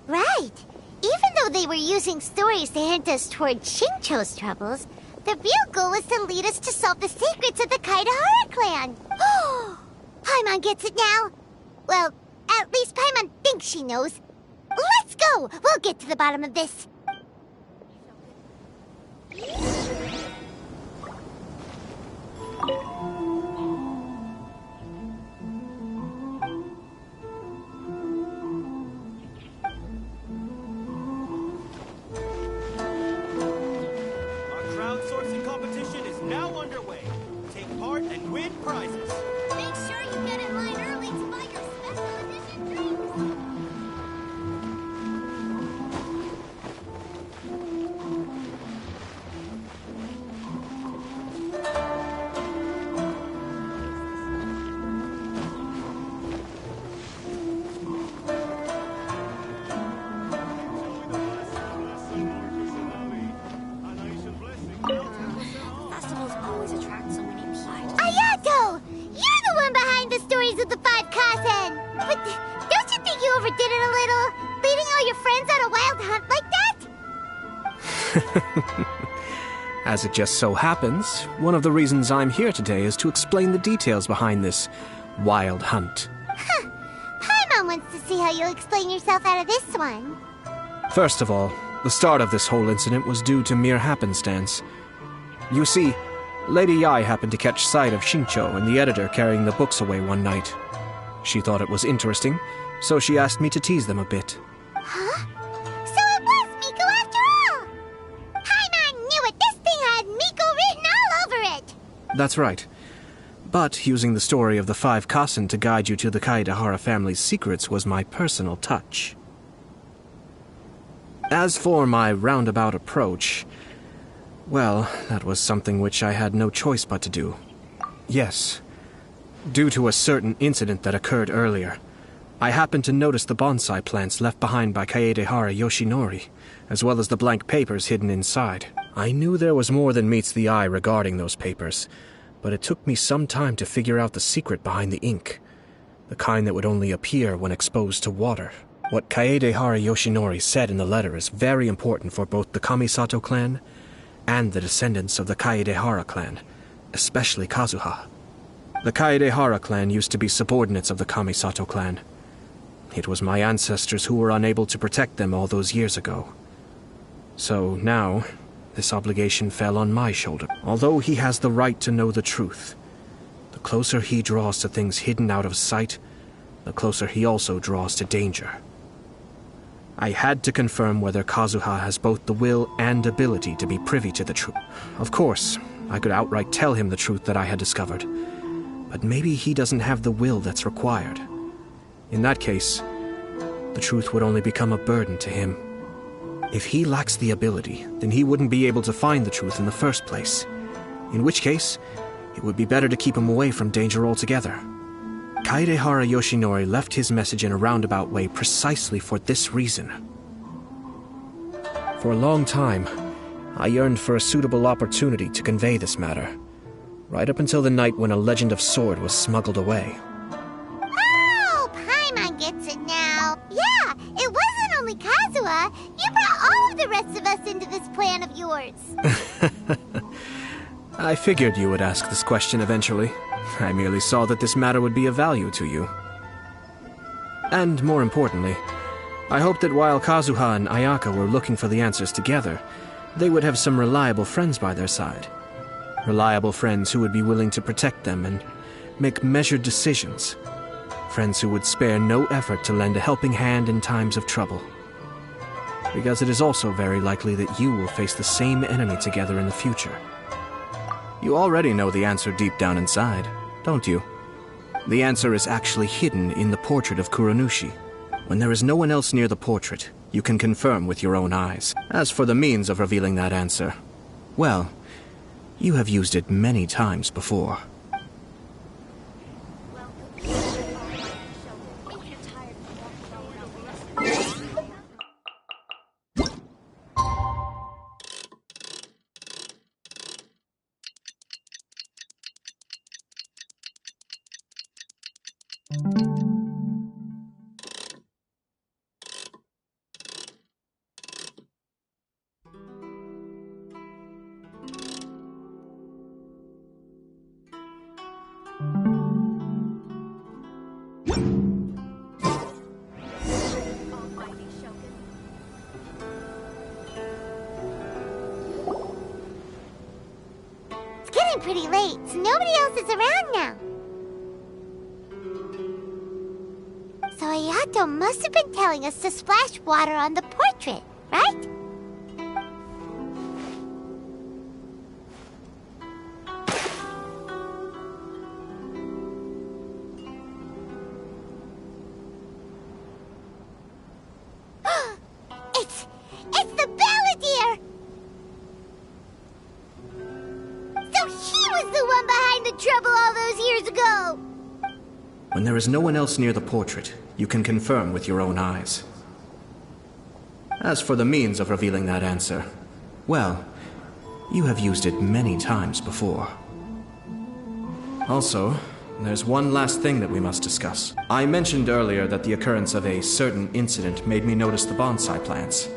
H: Right. Even though they were using stories to hint us toward Shincho's troubles, the real goal was to lead us to solve the secrets of the Kaidahara clan. Oh, Paimon gets it now. Well, at least Paimon thinks she knows. Let's go! We'll get to the bottom of this.
O: Crowdsourcing competition is now underway. Take part and win prizes.
H: Make sure you get in line early to buy your special edition drinks.
B: Festivals always attract so many people.
H: Ayato! You're the one behind the stories of the Five Kasen! But don't you think you overdid it a little? Leading all your friends on a wild hunt like that?
N: As it just so happens, one of the reasons I'm here today is to explain the details behind this wild hunt.
H: Huh. Paimon wants to see how you explain yourself out of this one.
N: First of all, the start of this whole incident was due to mere happenstance. You see, Lady Yai happened to catch sight of Shincho and the editor carrying the books away one night. She thought it was interesting, so she asked me to tease them a bit.
H: Huh? So it was Miko after all! Paimon knew it! This thing had Miko written all over it!
N: That's right. But using the story of the Five Kasen to guide you to the Kaidahara family's secrets was my personal touch. As for my roundabout approach, well, that was something which I had no choice but to do. Yes, due to a certain incident that occurred earlier, I happened to notice the bonsai plants left behind by Kaedehara Yoshinori, as well as the blank papers hidden inside. I knew there was more than meets the eye regarding those papers, but it took me some time to figure out the secret behind the ink, the kind that would only appear when exposed to water. What Kaedehara Yoshinori said in the letter is very important for both the Kamisato clan and the descendants of the Kaedehara clan, especially Kazuha. The Kaedehara clan used to be subordinates of the Kamisato clan. It was my ancestors who were unable to protect them all those years ago. So now, this obligation fell on my shoulder. Although he has the right to know the truth, the closer he draws to things hidden out of sight, the closer he also draws to danger. I had to confirm whether Kazuha has both the will and ability to be privy to the truth. Of course, I could outright tell him the truth that I had discovered. But maybe he doesn't have the will that's required. In that case, the truth would only become a burden to him. If he lacks the ability, then he wouldn't be able to find the truth in the first place. In which case, it would be better to keep him away from danger altogether. Kaedehara Yoshinori left his message in a roundabout way precisely for this reason. For a long time, I yearned for a suitable opportunity to convey this matter, right up until the night when a legend of sword was smuggled away.
H: Oh, Paimon gets it now. Yeah, it wasn't only Kazuha. You brought all of the rest of us into this plan of yours.
N: I figured you would ask this question eventually. I merely saw that this matter would be of value to you. And more importantly, I hoped that while Kazuha and Ayaka were looking for the answers together, they would have some reliable friends by their side. Reliable friends who would be willing to protect them and make measured decisions. Friends who would spare no effort to lend a helping hand in times of trouble. Because it is also very likely that you will face the same enemy together in the future. You already know the answer deep down inside, don't you? The answer is actually hidden in the portrait of Kuronushi. When there is no one else near the portrait, you can confirm with your own eyes. As for the means of revealing that answer, well, you have used it many times before.
H: It's getting pretty late, so nobody else is around now. So Ayato must have been telling us to splash water on the portrait, right? It's the Balladeer! So he was the one behind the trouble all those years ago!
N: When there is no one else near the portrait, you can confirm with your own eyes. As for the means of revealing that answer, well, you have used it many times before. Also, there's one last thing that we must discuss. I mentioned earlier that the occurrence of a certain incident made me notice the bonsai plants.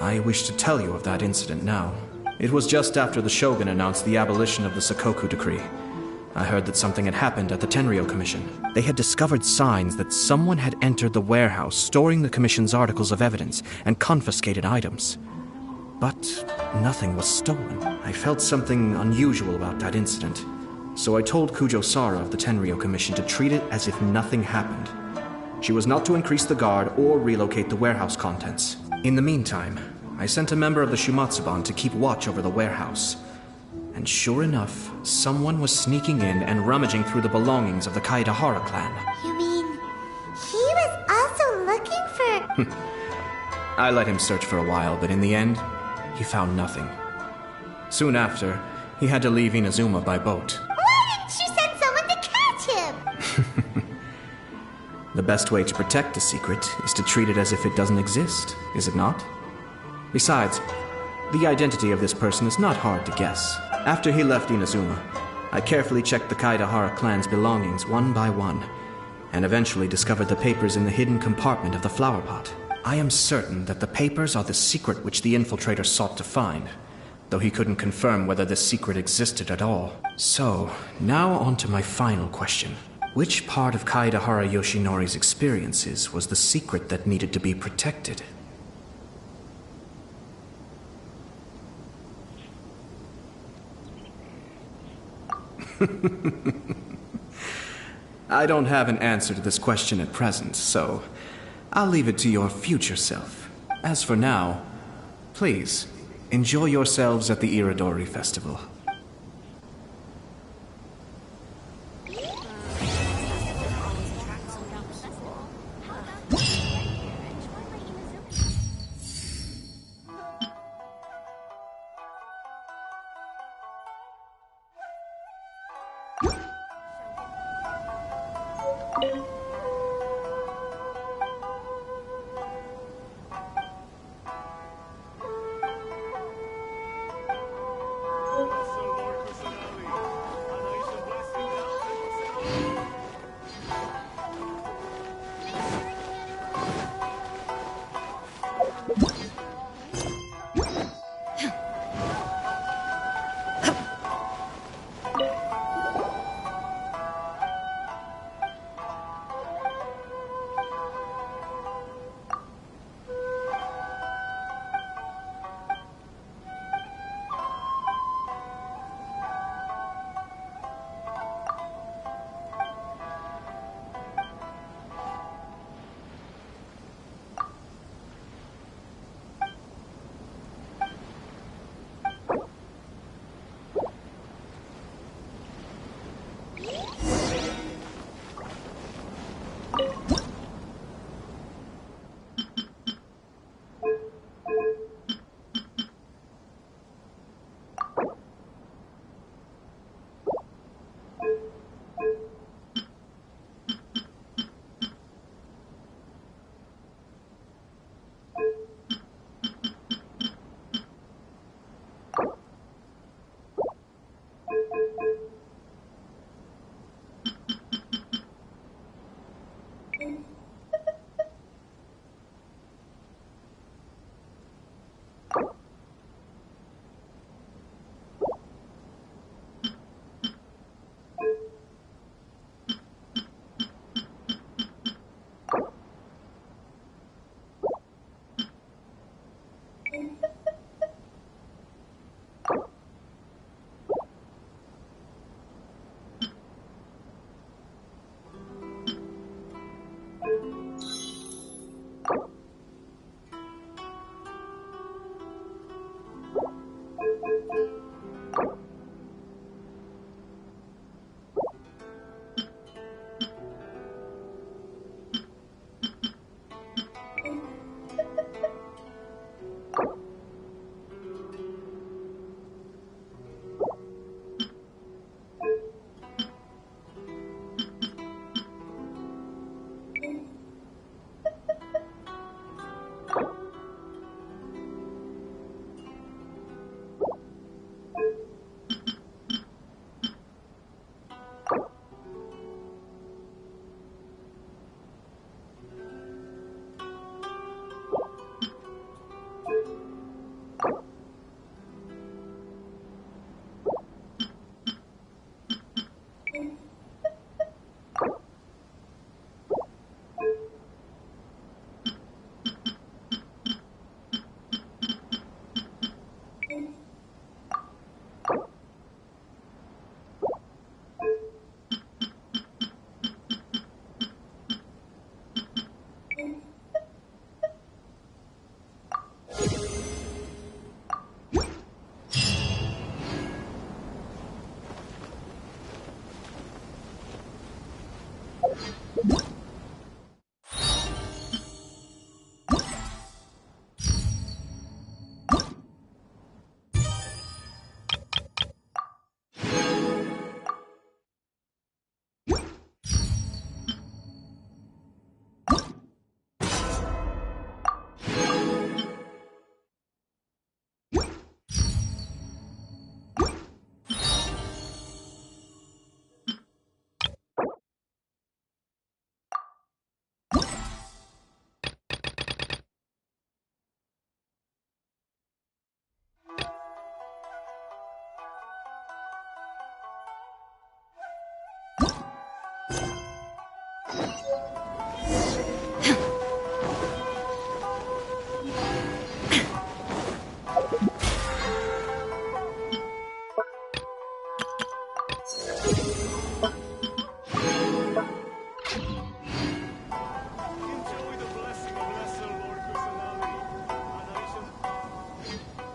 N: I wish to tell you of that incident now. It was just after the Shogun announced the abolition of the Sakoku decree. I heard that something had happened at the Tenryou Commission. They had discovered signs that someone had entered the warehouse storing the Commission's articles of evidence and confiscated items. But nothing was stolen. I felt something unusual about that incident, so I told Kujo Sara of the Tenryou Commission to treat it as if nothing happened. She was not to increase the guard or relocate the warehouse contents. In the meantime, I sent a member of the Shumatsuban to keep watch over the warehouse. And sure enough, someone was sneaking in and rummaging through the belongings of the Kaedehara clan.
H: You mean, he was also looking for...
N: I let him search for a while, but in the end, he found nothing. Soon after, he had to leave Inazuma by boat.
H: Why didn't you send someone to catch him?
N: The best way to protect a secret is to treat it as if it doesn't exist, is it not? Besides, the identity of this person is not hard to guess. After he left Inazuma, I carefully checked the Kaedehara clan's belongings one by one, and eventually discovered the papers in the hidden compartment of the flower pot. I am certain that the papers are the secret which the infiltrator sought to find, though he couldn't confirm whether this secret existed at all. So, now on to my final question. Which part of Kaedehara Yoshinori's experiences was the secret that needed to be protected? I don't have an answer to this question at present, so I'll leave it to your future self. As for now, please, enjoy yourselves at the Iridori Festival.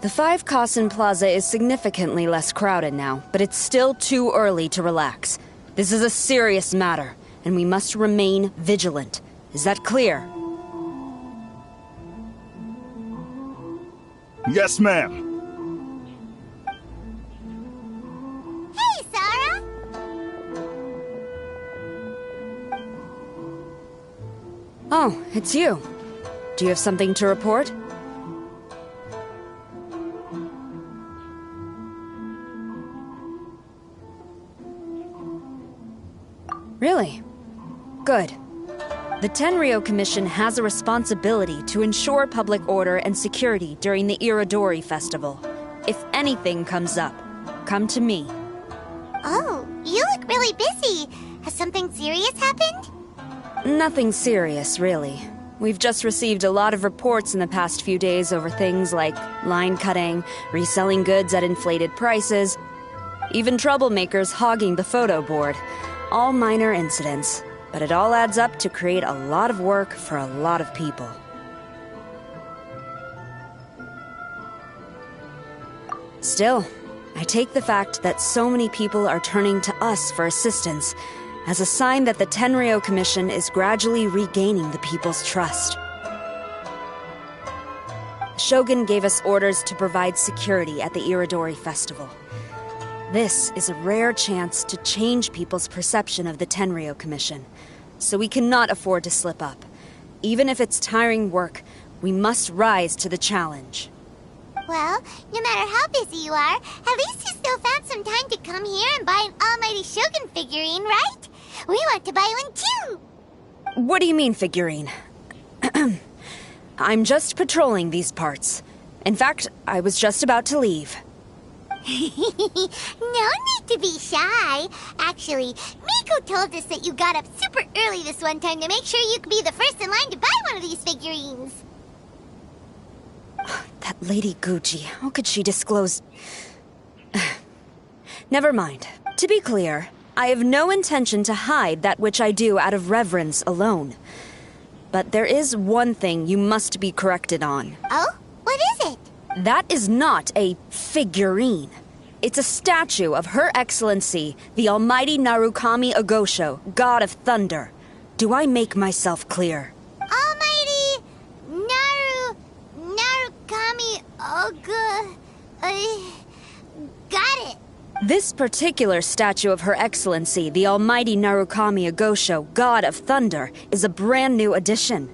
E: The Five Kasen Plaza is significantly less crowded now, but it's still too early to relax. This is a serious matter, and we must remain vigilant. Is that clear?
P: Yes, ma'am.
H: Hey, Sarah!
E: Oh, it's you. Do you have something to report? Really? Good. The Tenryou Commission has a responsibility to ensure public order and security during the Irodori Festival. If anything comes up, come to me.
H: Oh, you look really busy. Has something serious happened?
E: Nothing serious, really. We've just received a lot of reports in the past few days over things like line cutting, reselling goods at inflated prices, even troublemakers hogging the photo board. All minor incidents, but it all adds up to create a lot of work for a lot of people. Still, I take the fact that so many people are turning to us for assistance as a sign that the Tenryou Commission is gradually regaining the people's trust. Shogun gave us orders to provide security at the Irodori Festival. This is a rare chance to change people's perception of the Tenryou Commission, so we cannot afford to slip up. Even if it's tiring work, we must rise to the challenge.
H: Well, no matter how busy you are, at least you still found some time to come here and buy an Almighty Shogun figurine, right? We want to buy one too!
E: What do you mean, figurine? I'm just patrolling these parts. In fact, I was just about to leave.
H: No need to be shy. Actually, Miko told us that you got up super early this one time to make sure you could be the first in line to buy one of these figurines.
E: That Lady Gucci, how could she disclose... Never mind. To be clear, I have no intention to hide that which I do out of reverence alone. But there is one thing you must be corrected on.
H: Oh? What is it?
E: That is not a figurine. It's a statue of Her Excellency, the Almighty Narukami Agosho, God of Thunder. Do I make myself clear?
H: Almighty Narukami Oga... got it.
E: This particular statue of Her Excellency, the Almighty Narukami Agosho, God of Thunder, is a brand new addition.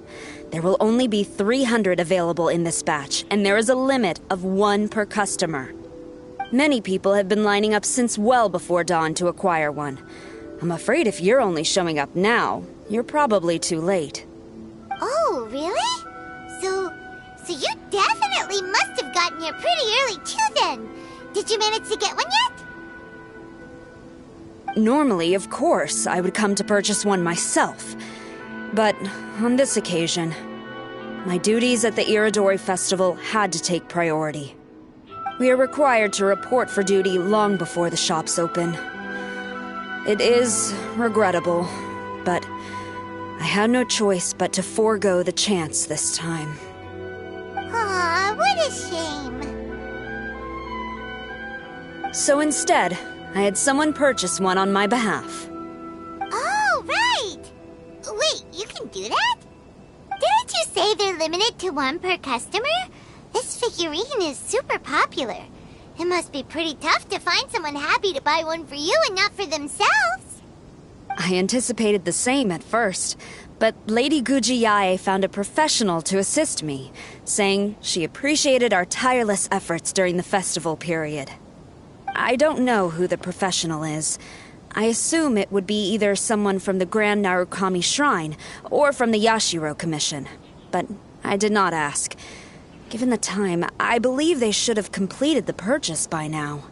E: There will only be 300 available in this batch, and there is a limit of 1 per customer. Many people have been lining up since well before dawn to acquire one. I'm afraid if you're only showing up now, you're probably too late.
H: Oh, really? So you definitely must have gotten here pretty early too then. Did you manage to get one yet?
E: Normally, of course, I would come to purchase one myself. But on this occasion, my duties at the Irodori Festival had to take priority. We are required to report for duty long before the shops open. It is regrettable, but I had no choice but to forego the chance this time.
H: Aw, what a shame.
E: So instead, I had someone purchase one on my behalf.
H: Oh, right! Wait, you can do that? Didn't you say they're limited to 1 per customer? This figurine is super popular. It must be pretty tough to find someone happy to buy one for you and not for themselves.
E: I anticipated the same at first, but Lady Guji Yae found a professional to assist me, saying she appreciated our tireless efforts during the festival period. I don't know who the professional is. I assume it would be either someone from the Grand Narukami Shrine or from the Yashiro Commission, but I did not ask. Given the time, I believe they should have completed the purchase by now.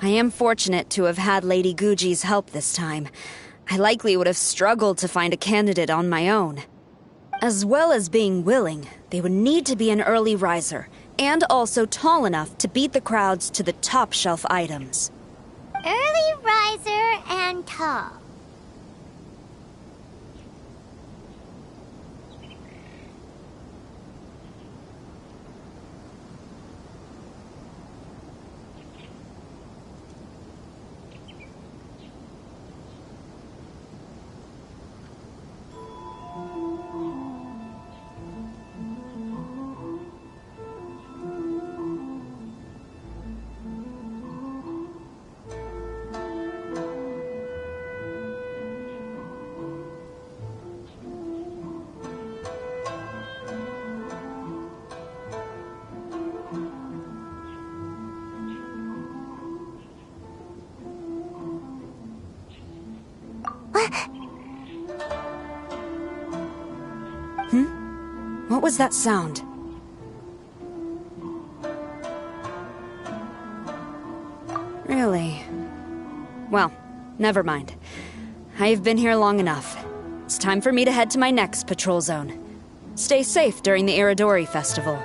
E: I am fortunate to have had Lady Guji's help this time. I likely would have struggled to find a candidate on my own. As well as being willing, they would need to be an early riser, and also tall enough to beat the crowds to the top shelf items.
H: Early riser and tall.
E: What was that sound? Really? Well, never mind. I've been here long enough. It's time for me to head to my next patrol zone. Stay safe during the Iridori Festival.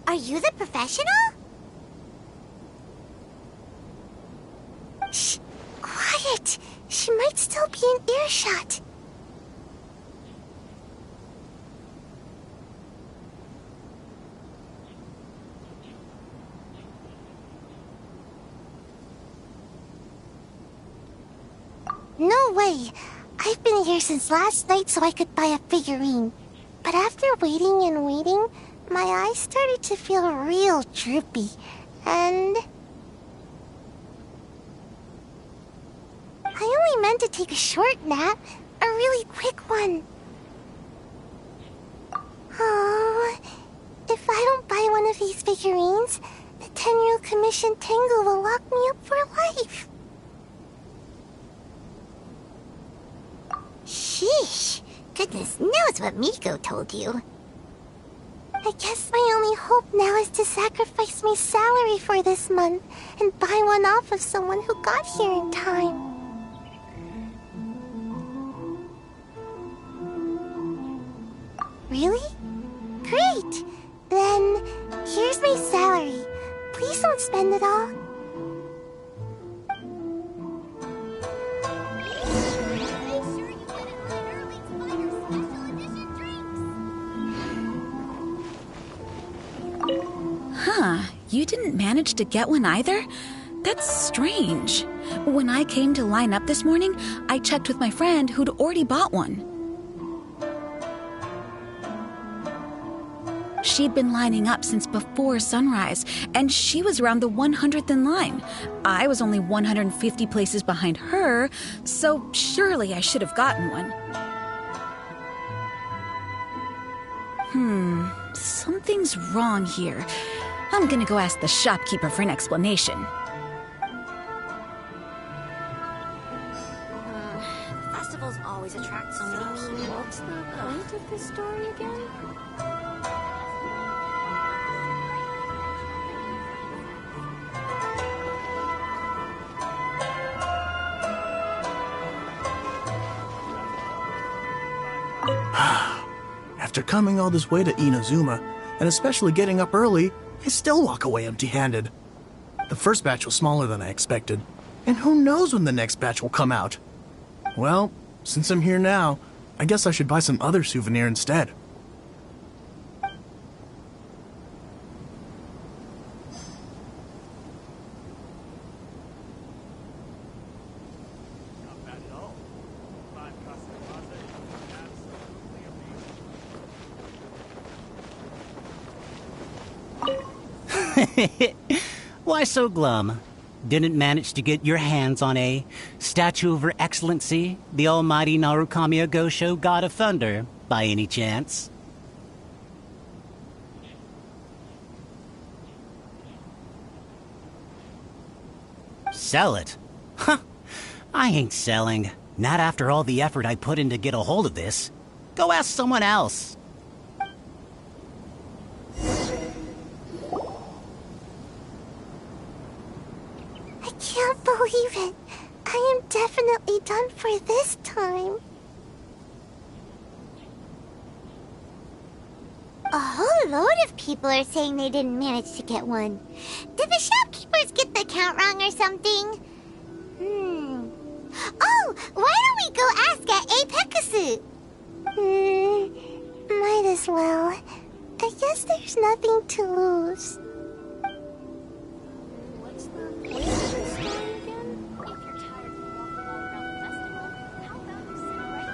H: Are you the professional? Shh! Quiet! She might still be in earshot. No way! I've been here since last night so I could buy a figurine. But after waiting and waiting, my eyes started to feel real droopy, and... I only meant to take a short nap, a really quick one. Oh, if I don't buy one of these figurines, the 10-year-old commission Tengu will lock me up for life. Sheesh, goodness knows what Miko told you. I guess my only hope now is to sacrifice my salary for this month and buy one off of someone who got here in time. Really? Great! Then, here's my salary. Please don't spend it all.
M: Huh, you didn't manage to get one either? That's strange. When I came to line up this morning, I checked with my friend who'd already bought one. She'd been lining up since before sunrise, and she was around the 100th in line. I was only 150 places behind her, so surely I should have gotten one. Something's wrong here. I'm gonna go ask the shopkeeper for an explanation.
B: Festivals always attract so many people. What's the point of this story again?
P: After coming all this way to Inazuma, and especially getting up early, I still walk away empty-handed. The first batch was smaller than I expected, and who knows when the next batch will come out. Well, since I'm here now, I guess I should buy some other souvenir instead.
Q: Why so glum? Didn't manage to get your hands on a statue of Her Excellency, the almighty Narukami Agosho, God of Thunder, by any chance? Sell it? Huh. I ain't selling. Not after all the effort I put in to get a hold of this. Go ask someone else.
H: I can't believe it. I am definitely done for this time. A whole load of people are saying they didn't manage to get one. Did the shopkeepers get the count wrong or something? Oh, why don't we go ask at Apekasu? Might as well. I guess there's nothing to lose.
B: What's the point of this story again? If you're tired of walking all around the festival, how about you sit right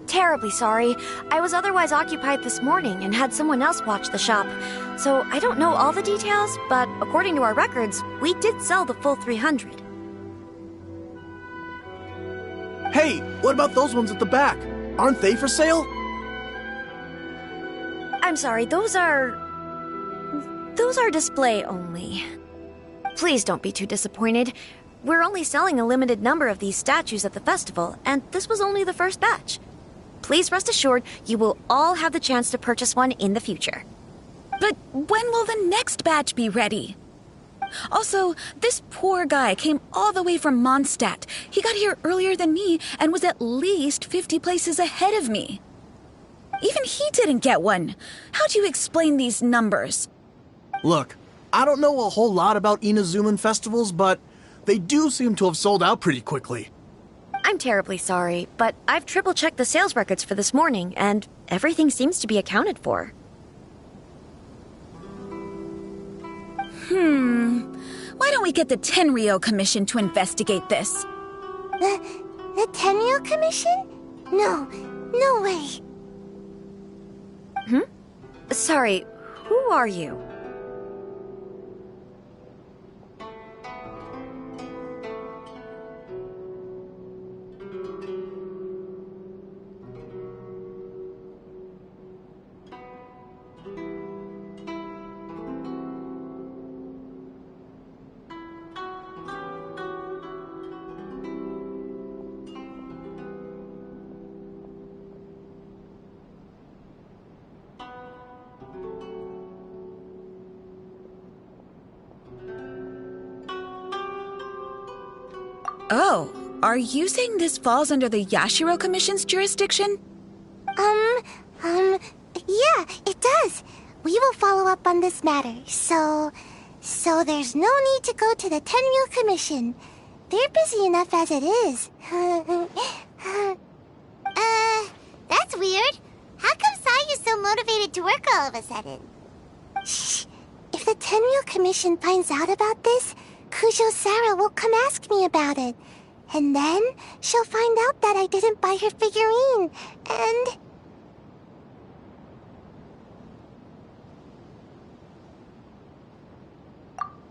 R: Terribly sorry. I was otherwise occupied this morning and had someone else watch the shop. So I don't know all the details, but according to our records, we did sell the full 300.
P: Hey, what about those ones at the back? Aren't they for sale?
R: I'm sorry, those are display only. Please don't be too disappointed. We're only selling a limited number of these statues at the festival, and this was only the first batch. Please rest assured, you will all have the chance to purchase one in the future.
S: But when will the next batch be ready? Also, this poor guy came all the way from Mondstadt. He got here earlier than me and was at least 50 places ahead of me. Even he didn't get one. How do you explain these numbers?
P: Look, I don't know a whole lot about Inazuman festivals, but they do seem to have sold out pretty quickly.
R: I'm terribly sorry, but I've triple-checked the sales records for this morning, and everything seems to be accounted for.
S: Why don't we get the Tenryo Commission to investigate this?
H: The Tenryo Commission? No way.
R: Sorry, who are you?
S: Oh, are you saying this falls under the Yashiro Commission's jurisdiction?
H: Yeah, it does. We will follow up on this matter, so there's no need to go to the Tenryo Commission. They're busy enough as it is. That's weird. How come Sayu's so motivated to work all of a sudden? Shh. If the Tenryo Commission finds out about this, Kujo Sarah will come ask me about it. And then she'll find out that I didn't buy her figurine. And...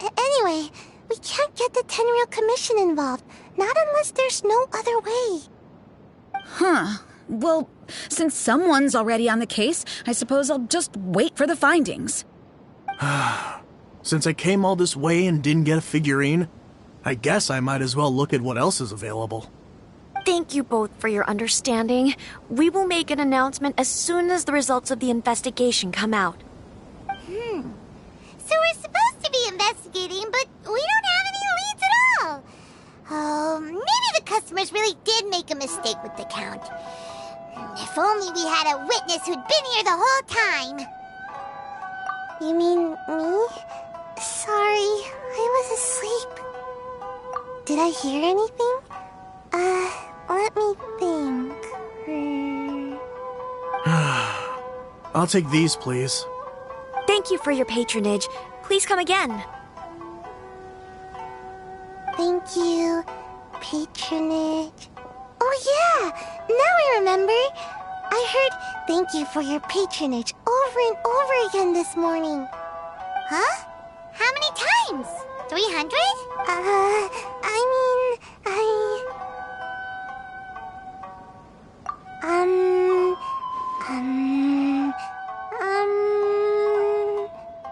H: Anyway, we can't get the Tenryo Commission involved. Not unless there's no other way.
S: Well, since someone's already on the case, I suppose I'll just wait for the findings.
P: Since I came all this way and didn't get a figurine, I guess I might as well look at what else is available.
R: Thank you both for your understanding. We will make an announcement as soon as the results of the investigation come out.
H: So we're supposed to be investigating, but we don't have any leads at all. Oh, maybe the customers really did make a mistake with the count. If only we had a witness who'd been here the whole time. You mean me? Sorry, I was asleep. Did I hear anything? Let me think.
P: I'll take these, please.
R: Thank you for your patronage. Please come again.
H: Thank you. Patronage. Oh yeah, now I remember. I heard thank you for your patronage over and over again this morning. Huh? How many times? 300?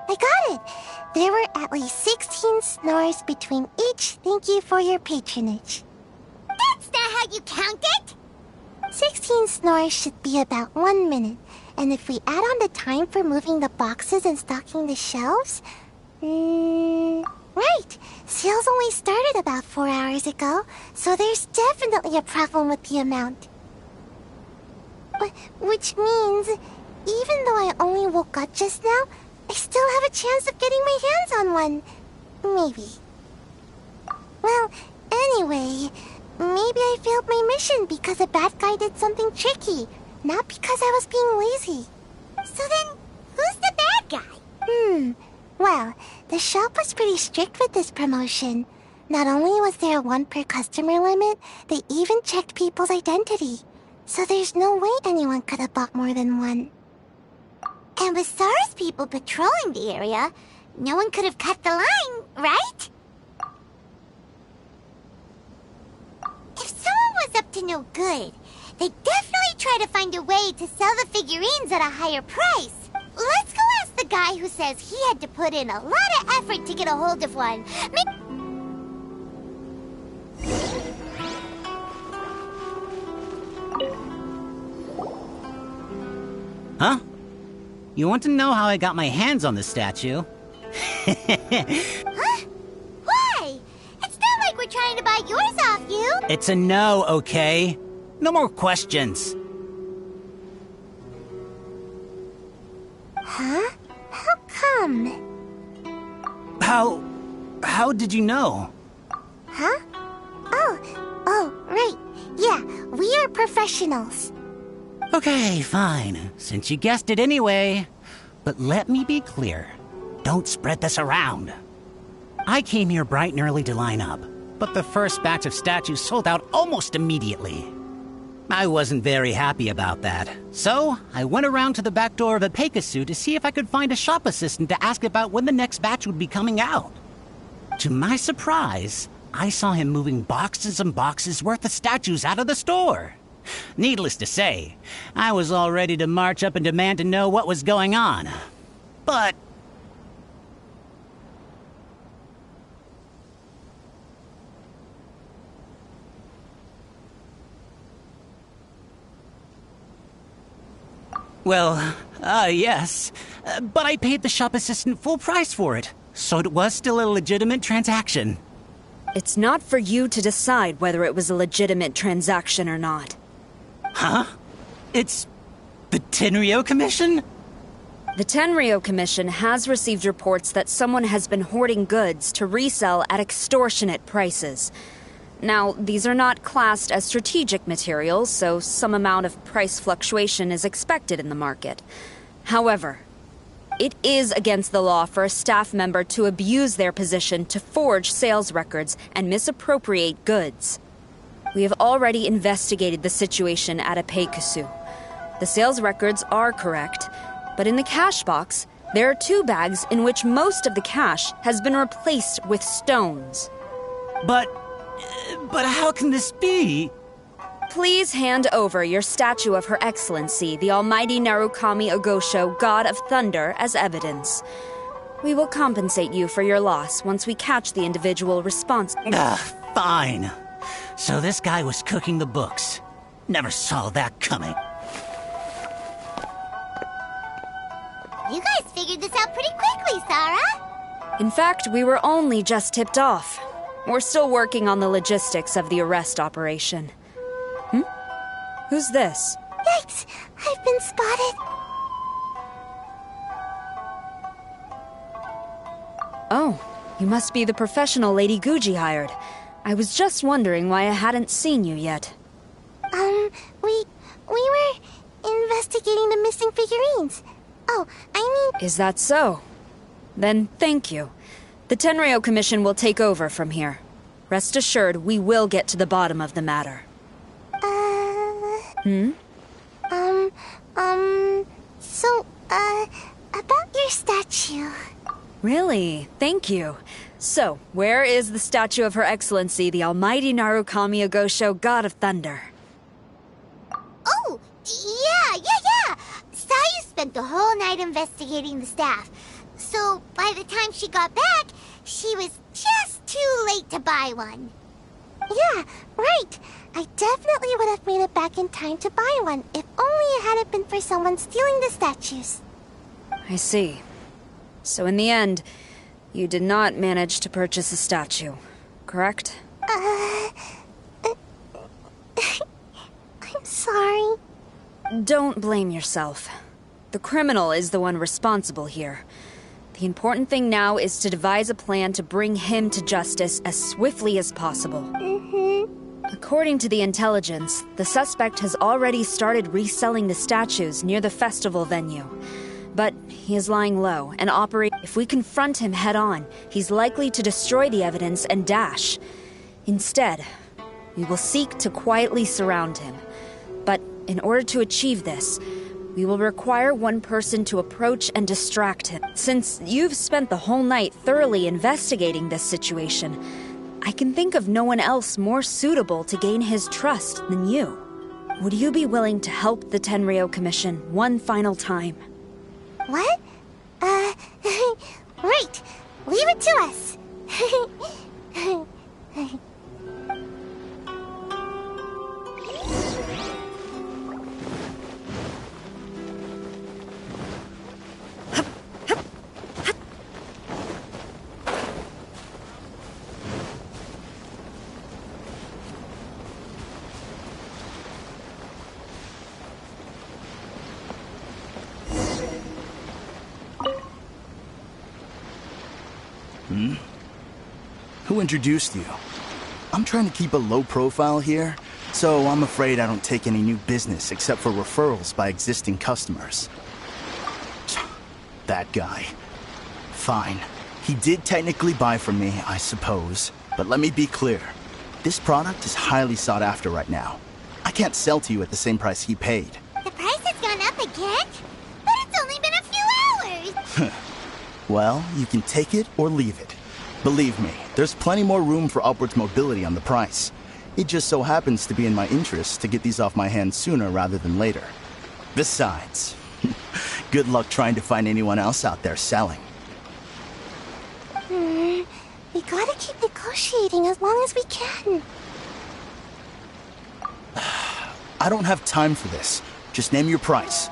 H: I got it. There were at least 16 snores between each thank you for your patronage. That's not how you count it! 16 snores should be about 1 minute. And if we add on the time for moving the boxes and stocking the shelves... right, sales only only started about 4 hours ago, so there's definitely a problem with the amount. Which means, even though I only woke up just now, I still have a chance of getting my hands on one. Maybe. Well, anyway, maybe I failed my mission because a bad guy did something tricky, not because I was being lazy. So then, who's the bad guy?
G: Well, the shop was pretty strict with this promotion. Not only was there a 1 per customer limit, they even checked people's identity. So there's no way anyone could have bought more than one.
H: And with Sara's people patrolling the area, no one could have cut the line, right? If someone was up to no good, they'd definitely try to find a way to sell the figurines at a higher price. Let's go ask the guy who says he had to put in a lot of effort to get a hold of one.
Q: Huh? You want to know how I got my hands on the statue?
H: Huh? Why? It's not like we're trying to buy yours off you.
Q: It's a no, okay? No more questions.
G: Huh? How come?
Q: How did you know?
G: Huh? Oh, right. Yeah, we are professionals.
Q: Okay, fine. Since you guessed it anyway. But let me be clear. Don't spread this around. I came here bright and early to line up, but the first batch of statues sold out almost immediately. I wasn't very happy about that, so I went around to the back door of a Pegasus to see if I could find a shop assistant to ask about when the next batch would be coming out. To my surprise, I saw him moving boxes and boxes worth of statues out of the store. Needless to say, I was all ready to march up and demand to know what was going on. But... well, yes. But I paid the shop assistant full price for it, so it was still a legitimate transaction.
E: It's not for you to decide whether it was a legitimate transaction or not.
Q: Huh? It's the Tenryo Commission?
E: The Tenryo Commission has received reports that someone has been hoarding goods to resell at extortionate prices. Now, these are not classed as strategic materials, so some amount of price fluctuation is expected in the market. However, it is against the law for a staff member to abuse their position to forge sales records and misappropriate goods. We have already investigated the situation at Apeikusu. The sales records are correct, but in the cash box, there are 2 bags in which most of the cash has been replaced with stones.
Q: But how can this be?
E: Please hand over your statue of Her Excellency, the Almighty Narukami Ogosho, God of Thunder, as evidence. We will compensate you for your loss once we catch the individual responsible.
Q: Fine. So this guy was cooking the books. Never saw that coming.
H: You guys figured this out pretty quickly, Sarah.
E: In fact, we were only just tipped off. We're still working on the logistics of the arrest operation. Who's this?
G: Yikes! I've been spotted.
E: Oh, you must be the professional Lady Guji hired. I was just wondering why I hadn't seen you yet.
G: We were investigating the missing figurines. Oh, I mean...
E: Is that so? Then thank you. The Tenryo Commission will take over from here. Rest assured, we will get to the bottom of the matter.
G: About your statue.
E: Really? Thank you. So, where is the statue of Her Excellency, the Almighty Narukami Ogosho, God of Thunder?
H: Oh, yeah. Sayu spent the whole night investigating the staff. So, by the time she got back, she was just too late to buy one.
G: Yeah, right. I definitely would have made it back in time to buy one, if only it hadn't been for someone stealing the statues.
E: I see. So in the end, you did not manage to purchase a statue. correct?
H: I'm sorry.
E: Don't blame yourself. The criminal is the one responsible here. The important thing now is to devise a plan to bring him to justice as swiftly as possible. According to the intelligence, the suspect has already started reselling the statues near the festival venue. But he is lying low and if we confront him head-on, he's likely to destroy the evidence and dash. Instead, we will seek to quietly surround him. But in order to achieve this, we will require one person to approach and distract him. Since you've spent the whole night thoroughly investigating this situation, I can think of no one else more suitable to gain his trust than you. Would you be willing to help the Tenryou Commission one final time?
H: What? Right. Leave it to us.
T: Who introduced you? I'm trying to keep a low profile here, so I'm afraid I don't take any new business except for referrals by existing customers. That guy. Fine. He did technically buy from me, I suppose. But let me be clear. This product is highly sought after right now. I can't sell to you at the same price he paid.
H: The price has gone up again? But it's only been a few hours!
T: Well, you can take it or leave it. Believe me, there's plenty more room for upwards mobility on the price. It just so happens to be in my interest to get these off my hands sooner rather than later. Besides, good luck trying to find anyone else out there selling.
H: We gotta keep negotiating as long as we can.
T: I don't have time for this. Just name your price.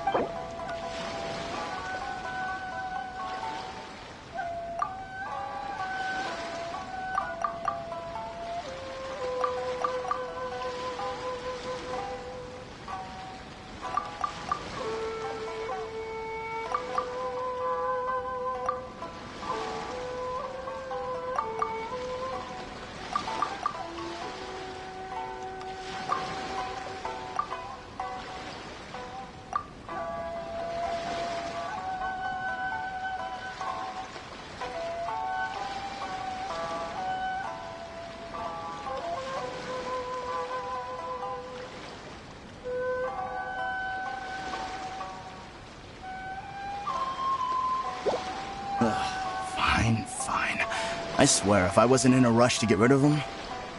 T: Fine. I swear, if I wasn't in a rush to get rid of him...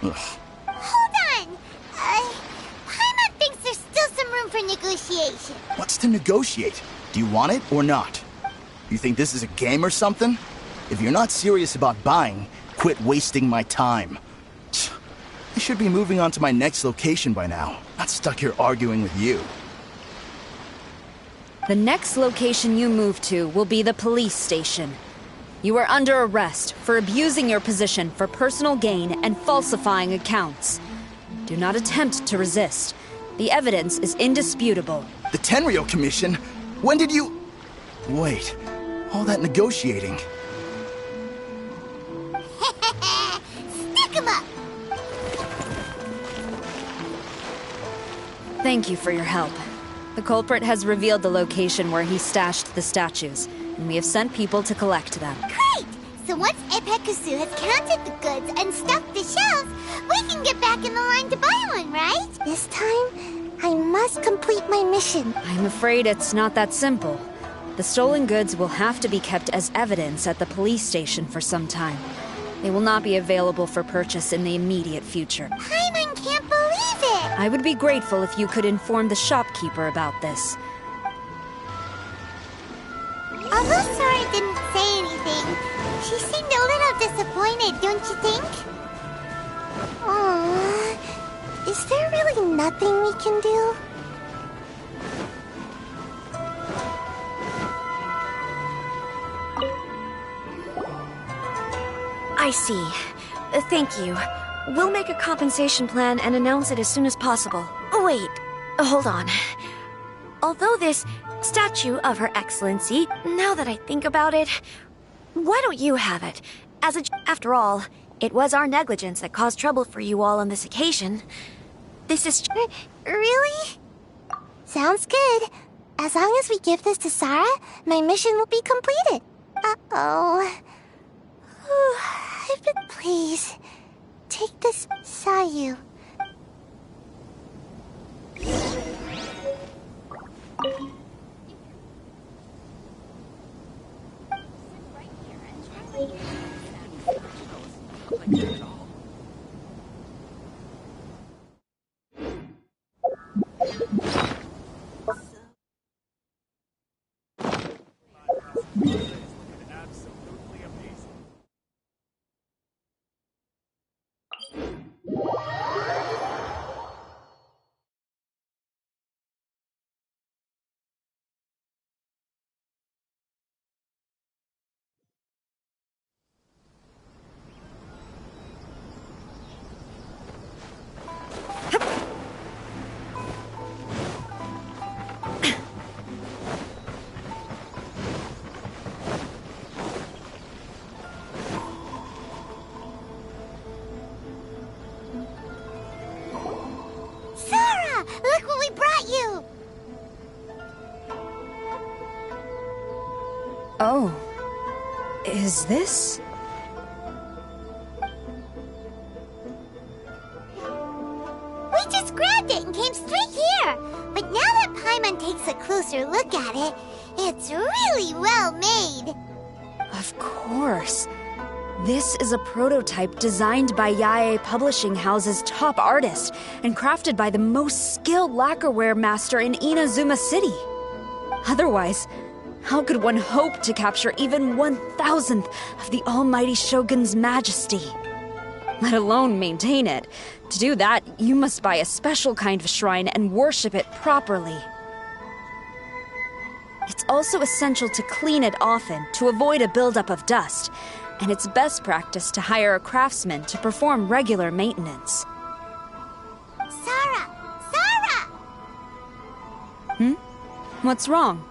T: Ugh.
H: Hold on! Paimon thinks there's still some room for negotiation.
T: What's to negotiate? Do you want it or not? You think this is a game or something? If you're not serious about buying, quit wasting my time. I should be moving on to my next location by now, not stuck here arguing with you.
E: The next location you move to will be the police station. You are under arrest for abusing your position for personal gain and falsifying accounts. Do not attempt to resist. The evidence is indisputable.
T: The Tenryou Commission? When did you... Wait, all that negotiating...
H: Stick 'em up!
E: Thank you for your help. The culprit has revealed the location where he stashed the statues, and we have sent people to collect them.
H: Great! So once Epekusu has counted the goods and stuffed the shelves, we can get back in the line to buy one, right? This time, I must complete my mission.
E: I'm afraid it's not that simple. The stolen goods will have to be kept as evidence at the police station for some time. They will not be available for purchase in the immediate future.
H: Paimon can't believe it!
E: I would be grateful if you could inform the shopkeeper about this.
H: Although Sora didn't say anything, she seemed a little disappointed, don't you think? Aww. Is there really nothing we can do?
C: I see.
R: Thank you. We'll make a compensation plan and announce it as soon as possible. Wait, hold on. Although this statue of Her Excellency, now that I think about it, why don't you have it? After all, it was our negligence that caused trouble for you all on this occasion. This is...
H: Really? Sounds good. As long as we give this to Sarah, my mission will be completed. Uh-oh. But please, take this, Sayu. Look what we brought you!
E: Oh. Is this?
H: We just grabbed it and came straight here! But now that Paimon takes a closer look at it, it's really well made!
E: Of course. This is a prototype designed by Yae Publishing House's top artist and crafted by the most skilled lacquerware master in Inazuma City. Otherwise, how could one hope to capture even 1,000th of the almighty Shogun's majesty? Let alone maintain it. To do that, you must buy a special kind of shrine and worship it properly. It's also essential to clean it often to avoid a buildup of dust, and it's best practice to hire a craftsman to perform regular maintenance.
H: Sarah! Sarah!
E: What's wrong?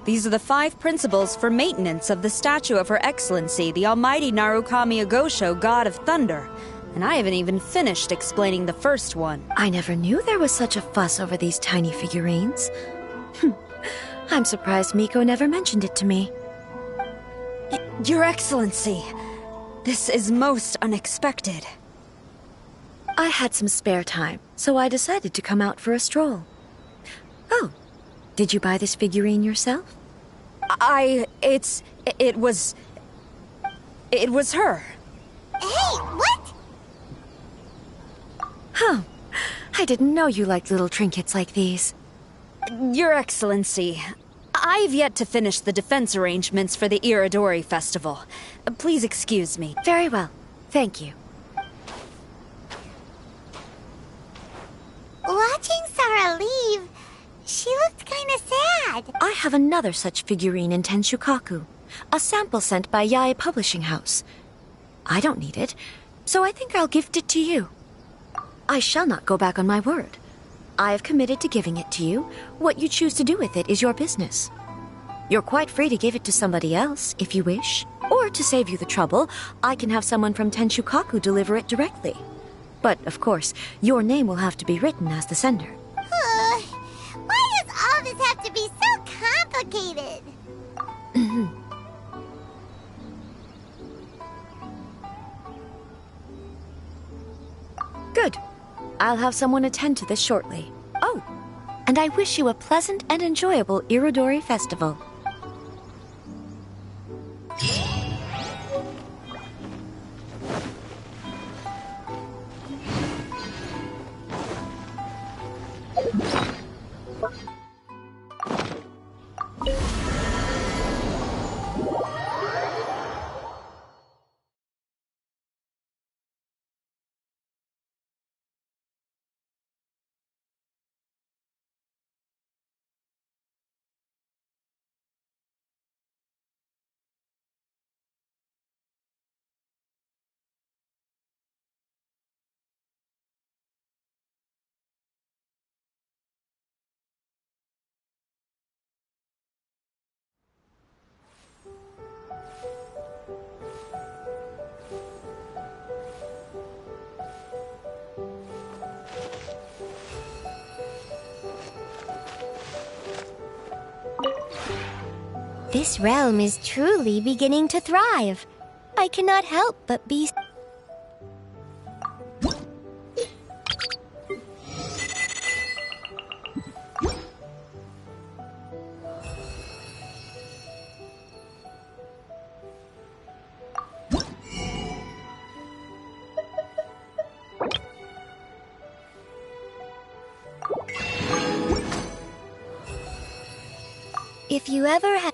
E: These are the 5 principles for maintenance of the statue of Her Excellency, the Almighty Narukami Agosho, God of Thunder. And I haven't even finished explaining the first one.
R: I never knew there was such a fuss over these tiny figurines. I'm surprised Miko never mentioned it to me.
E: Your Excellency, this is most unexpected.
R: I had some spare time, so I decided to come out for a stroll. Oh, did you buy this figurine yourself?
E: It was her.
H: Hey, what?
R: Huh. I didn't know you liked little trinkets like these.
E: Your Excellency, I've yet to finish the defense arrangements for the Iridori Festival. Please excuse me.
R: Very well. Thank you.
H: Watching Sarah leave, she looked kinda sad.
R: I have another such figurine in Tenshukaku, a sample sent by Yae Publishing House. I don't need it, so I think I'll gift it to you. I shall not go back on my word. I have committed to giving it to you. What you choose to do with it is your business. You're quite free to give it to somebody else, if you wish. Or to save you the trouble, I can have someone from Tenshukaku deliver it directly. But, of course, your name will have to be written as the sender.
H: Why does all this have to be so complicated?
R: Good. I'll have someone attend to this shortly. Oh, and I wish you a pleasant and enjoyable Irodori Festival.
H: This realm is truly beginning to thrive. I cannot help but be... If you ever have...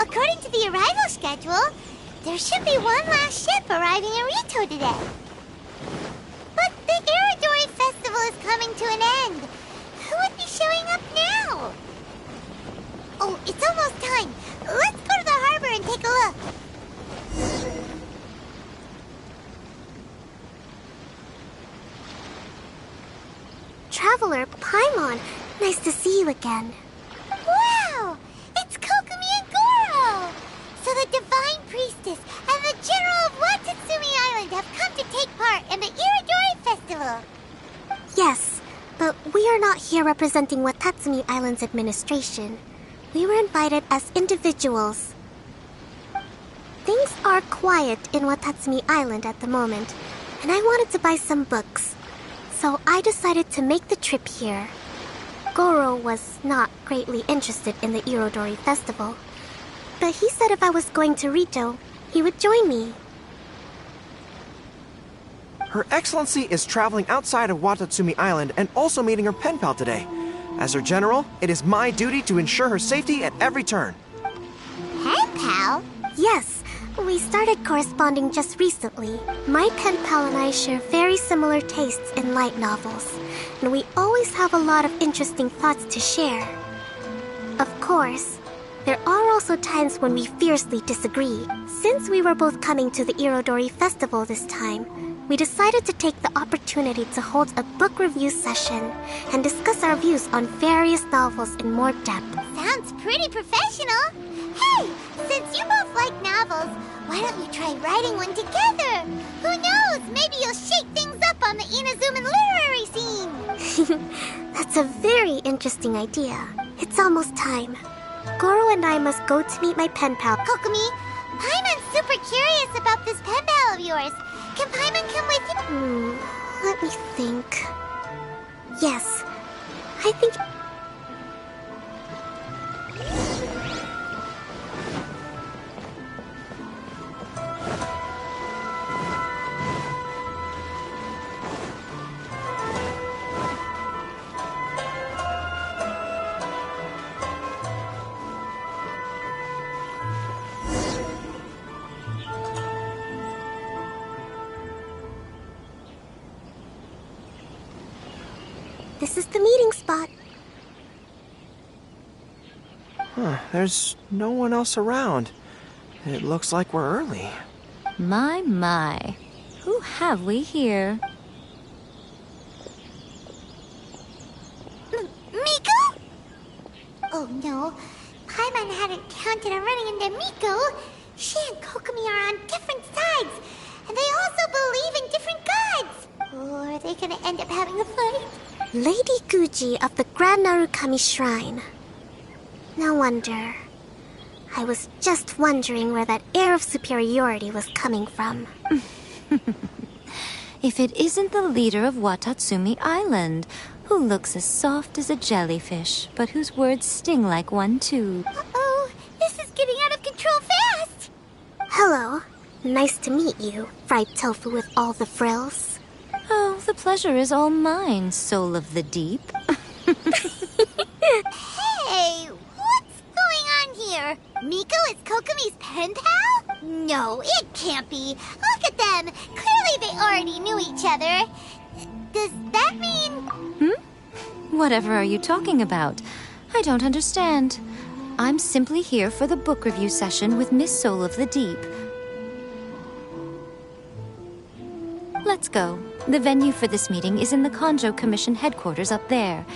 H: According to the arrival schedule, there should be one last ship arriving in Rito today. But the Iridori Festival is coming to an end. Who would be showing up now? Oh, it's almost time. Let's go to the harbor and take a look.
U: Traveler Paimon, nice to see you again.
H: Wow! It's Kokumi and Goro! So the Divine Priestess and the General of Watatsumi Island have come to take part in the Iridori Festival.
U: Yes, but we are not here representing Watatsumi Island's administration. We were invited as individuals. Things are quiet in Watatsumi Island at the moment, and I wanted to buy some books. So I decided to make the trip here. Goro was not greatly interested in the Irodori Festival, but he said if I was going to Rito, he would join me.
V: Her Excellency is traveling outside of Watatsumi Island and also meeting her pen pal today. As her general, it is my duty to ensure her safety at every turn.
H: Pen pal?
U: Yes, we started corresponding just recently. My pen pal and I share very similar tastes in light novels, and we always have a lot of interesting thoughts to share. Of course, there are also times when we fiercely disagree. Since we were both coming to the Irodori Festival this time, we decided to take the opportunity to hold a book review session and discuss our views on various novels in more depth.
H: Sounds pretty professional. Hey, since you both like novels, why don't you try writing one together? Who knows? Maybe you'll shake things up on the Inazuman literary scene.
U: That's a very interesting idea. It's almost time. Goro and I must go to meet my pen pal.
H: Kokumi, Paimon's super curious about this pen pal of yours. Can Paimon come with you?
U: Let me think. Yes, I think... This is the meeting spot.
V: There's no one else around. It looks like we're early.
M: My. Who have we here?
H: Miko? Oh no, Paimon hadn't counted on running into Miko. She and Kokumi are on different sides, and they also believe in different gods. Or are they gonna end up having a fight?
U: Lady Guji of the Grand Narukami Shrine. No wonder. I was just wondering where that air of superiority was coming from.
M: If it isn't the leader of Watatsumi Island, who looks as soft as a jellyfish, but whose words sting like one too.
H: Uh-oh, this is getting out of control fast!
U: Hello. Nice to meet you, fried tofu with all the frills.
M: Oh, the pleasure is all mine, soul of the deep.
H: Hey, what's going on here? Miko is Kokumi's pen pal? No, it can't be. Look at them. Clearly they already knew each other. Does that mean...
M: Whatever are you talking about? I don't understand. I'm simply here for the book review session with Miss Soul of the Deep. Let's go. The venue for this meeting is in the Konjo Commission headquarters up there.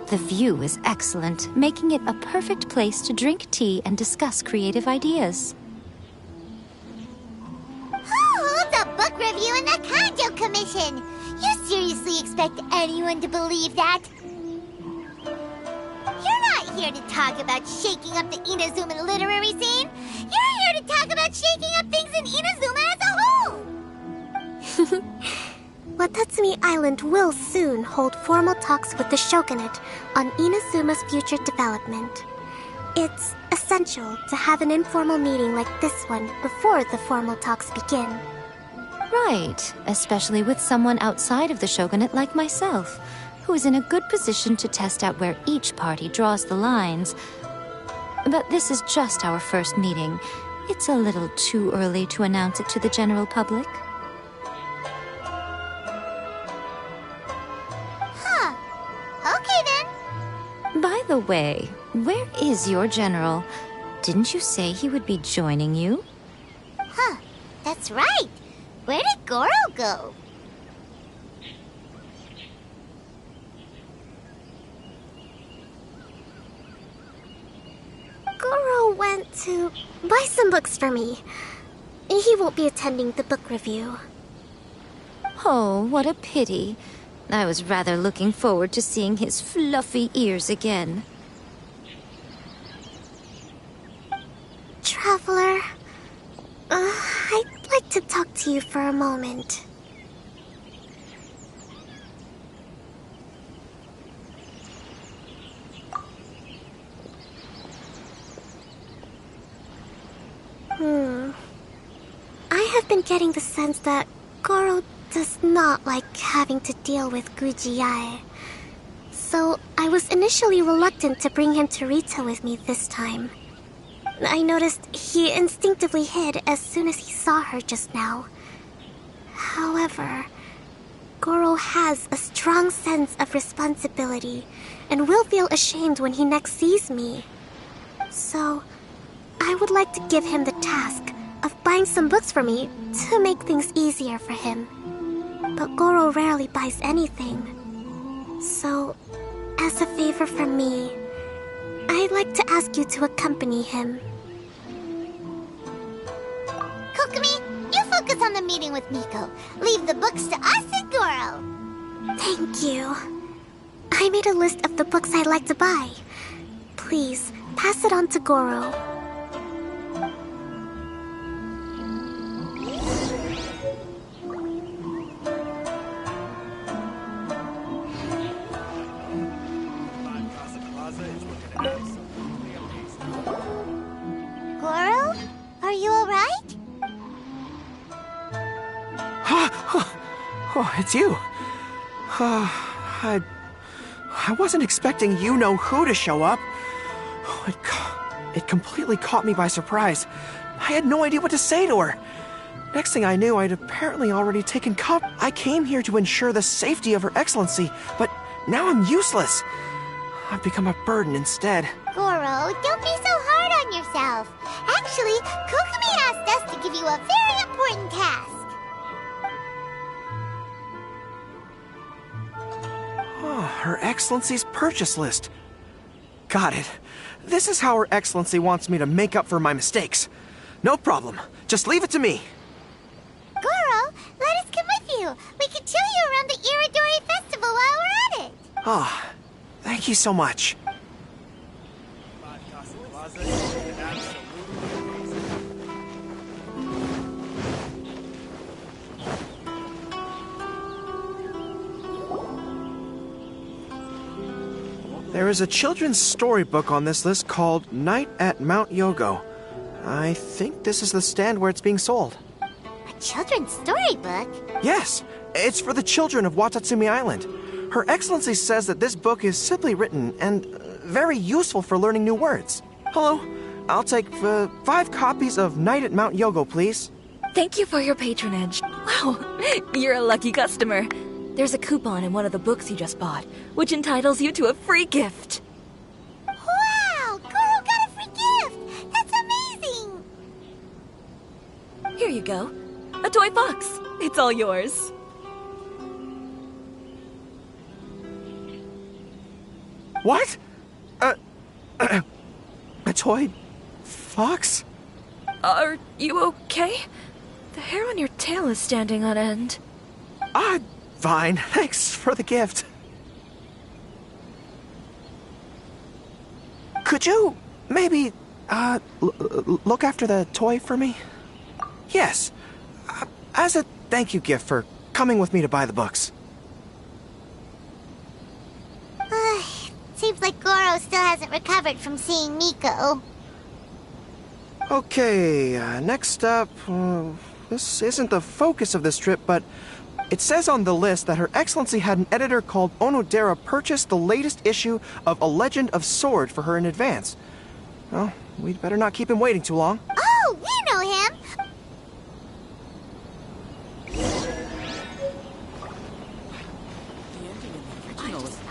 M: The view is excellent, making it a perfect place to drink tea and discuss creative ideas.
H: Who holds a book review in the Konjo Commission? You seriously expect anyone to believe that? You're not here to talk about shaking up the Inazuman literary scene. You're here to talk about shaking up things in Inazuma as a whole.
U: Watatsumi Island will soon hold formal talks with the shogunate on Inazuma's future development. It's essential to have an informal meeting like this one before the formal talks begin.
M: Right, especially with someone outside of the shogunate like myself, who is in a good position to test out where each party draws the lines.
R: But this is just our first meeting. It's a little too early to announce it to the general public.
H: Huh. Okay then.
R: By the way, where is your general? Didn't you say he would be joining you?
H: Huh. That's right. Where did Goro go?
U: Goro went to buy some books for me. He won't be attending the book review.
R: Oh, what a pity. I was rather looking forward to seeing his fluffy ears again.
U: Traveler, I'd like to talk to you for a moment. I have been getting the sense that Goro does not like having to deal with Gujiae. So I was initially reluctant to bring him to Rito with me this time. I noticed he instinctively hid as soon as he saw her just now. However, Goro has a strong sense of responsibility and will feel ashamed when he next sees me. So, I would like to give him the task of buying some books for me to make things easier for him. But Goro rarely buys anything. So, as a favor from me, I'd like to ask you to accompany him.
H: Kokumi, you focus on the meeting with Miko. Leave the books to us and Goro.
U: Thank you. I made a list of the books I'd like to buy. Please, pass it on to Goro.
H: Goro? Are you alright?
V: Oh, it's you. I wasn't expecting you-know-who to show up. It completely caught me by surprise. I had no idea what to say to her. Next thing I knew, I'd apparently already taken cover. I came here to ensure the safety of Her Excellency, but now I'm useless. I've become a burden instead.
H: Goro, don't be so hard on yourself. Actually, Kokumi asked us to give you a very important task.
V: Oh, Her Excellency's purchase list. Got it. This is how Her Excellency wants me to make up for my mistakes. No problem. Just leave it to me.
H: Goro, let us come with you. We can show you around the Iridori Festival while we're at it.
V: Ah, thank you so much. There is a children's storybook on this list called Night at Mount Yogo. I think this is the stand where it's being sold.
H: A children's storybook?
V: Yes, it's for the children of Watatsumi Island. Her Excellency says that this book is simply written and very useful for learning new words. Hello, I'll take 5 copies of Night at Mount Yogo, please.
D: Thank you for your patronage. Wow, you're a lucky customer. There's a coupon in one of the books you just bought, which entitles you to a free gift.
H: Wow, Goro got a free gift! That's amazing!
D: Here you go. A toy fox. It's all yours.
V: What? A toy fox?
D: Are you okay? The hair on your tail is standing on end.
V: Fine. Thanks for the gift. Could you maybe, look after the toy for me? Yes. As a thank you gift for coming with me to buy the books.
H: Seems like Goro still hasn't recovered from seeing Miko.
V: Okay, next up, this isn't the focus of this trip, but it says on the list that Her Excellency had an editor called Onodera purchase the latest issue of A Legend of Sword for her in advance. Well, we'd better not keep him waiting too long.
H: Oh, we know him!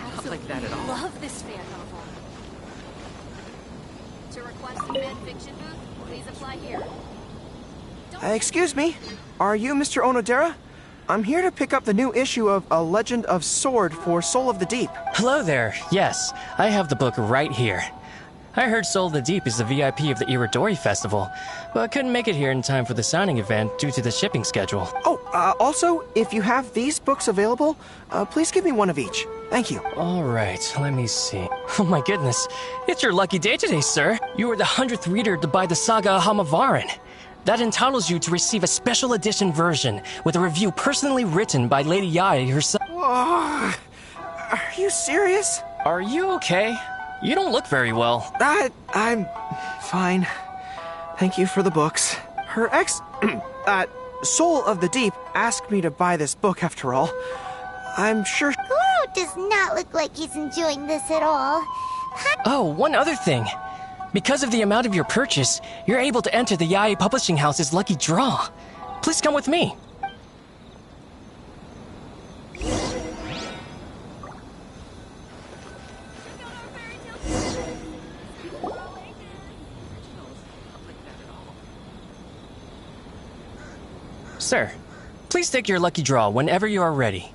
F: Not like that at all.
D: Love this fan novel. To request a fan fiction booth, please apply here.
V: Excuse me, are you Mr. Onodera? I'm here to pick up the new issue of A Legend of Sword for Soul of the Deep.
J: Hello there. Yes, I have the book right here. I heard Soul of the Deep is the VIP of the Iridori Festival, but I couldn't make it here in time for the signing event due to the shipping schedule.
V: Oh, also, if you have these books available, please give me one of each. Thank you.
J: All right, let me see. Oh my goodness, it's your lucky day today, sir. You are the 100th reader to buy the Saga of Hamavaran. That entitles you to receive a special edition version with a review personally written by Lady Yai herself.
V: Whoa. Are you serious?
J: Are you okay? You don't look very well.
V: I'm fine. Thank you for the books. Her Soul of the Deep asked me to buy this book after all. I'm sure...
H: Goro does not look like he's enjoying this at all.
J: Oh, one other thing. Because of the amount of your purchase, you're able to enter the Yae Publishing House's lucky draw. Please come with me. Sir, please take your lucky draw whenever you are ready.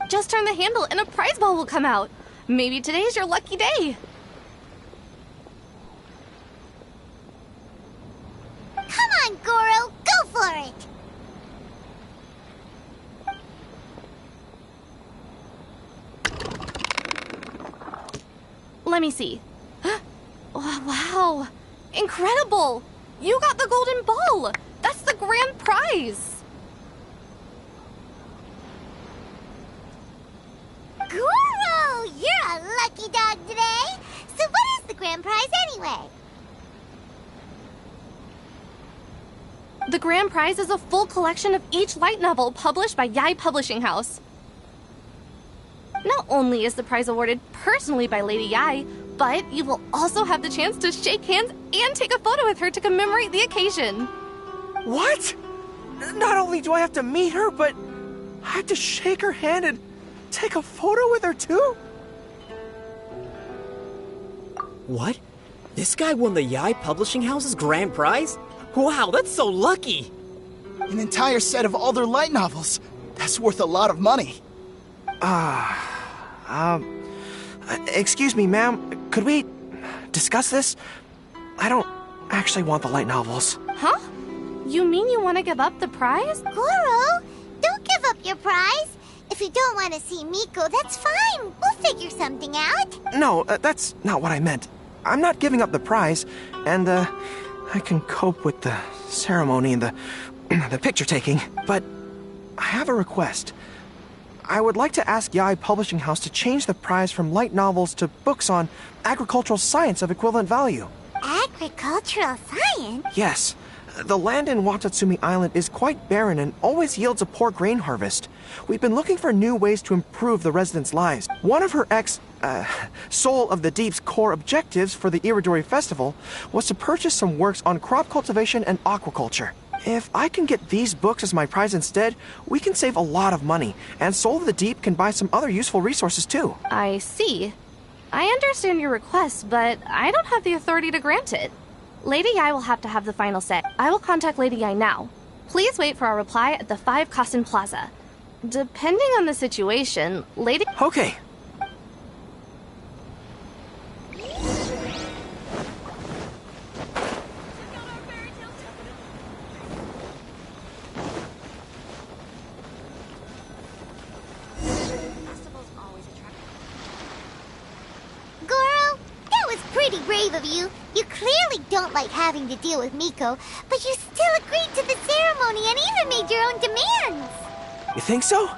K: Just turn the handle and a prize ball will come out. Maybe today's your lucky day.
H: Come on, Goro, go for it!
K: Let me see. Wow, incredible! You got the golden ball! That's the grand prize!
H: Goro, you're a lucky dog today! So what is the grand prize anyway?
K: The grand prize is a full collection of each light novel published by Yae Publishing House. Not only is the prize awarded personally by Lady Yae, but you will also have the chance to shake hands and take a photo with her to commemorate the occasion.
V: What? Not only do I have to meet her, but I have to shake her hand and take a photo with her too?
W: What? This guy won the Yae Publishing House's grand prize? Wow, that's so lucky!
T: An entire set of all their light novels. That's worth a lot of money.
V: Excuse me, ma'am. Could we discuss this? I don't actually want the light novels.
K: Huh? You mean you want to give up the prize?
H: Goro, don't give up your prize. If you don't want to see Miko, that's fine. We'll figure something out.
V: No, that's not what I meant. I'm not giving up the prize, and, I can cope with the ceremony and the picture taking, but I have a request. I would like to ask Yae Publishing House to change the prize from light novels to books on agricultural science of equivalent value.
H: Agricultural science?
V: Yes. The land in Watatsumi Island is quite barren and always yields a poor grain harvest. We've been looking for new ways to improve the residents' lives. One of her Soul of the Deep's core objectives for the Iridori Festival was to purchase some works on crop cultivation and aquaculture. If I can get these books as my prize instead, we can save a lot of money, and Soul of the Deep can buy some other useful resources too.
K: I see. I understand your request, but I don't have the authority to grant it. Lady Yae will have to have the final say. I will contact Lady Yae now. Please wait for our reply at the 5 Kasen Plaza. Depending on the situation, Lady...
V: Okay.
H: Goro, that was pretty brave of you. You clearly don't like having to deal with Miko, but you still agreed to the ceremony and even made your own demands.
V: You think so?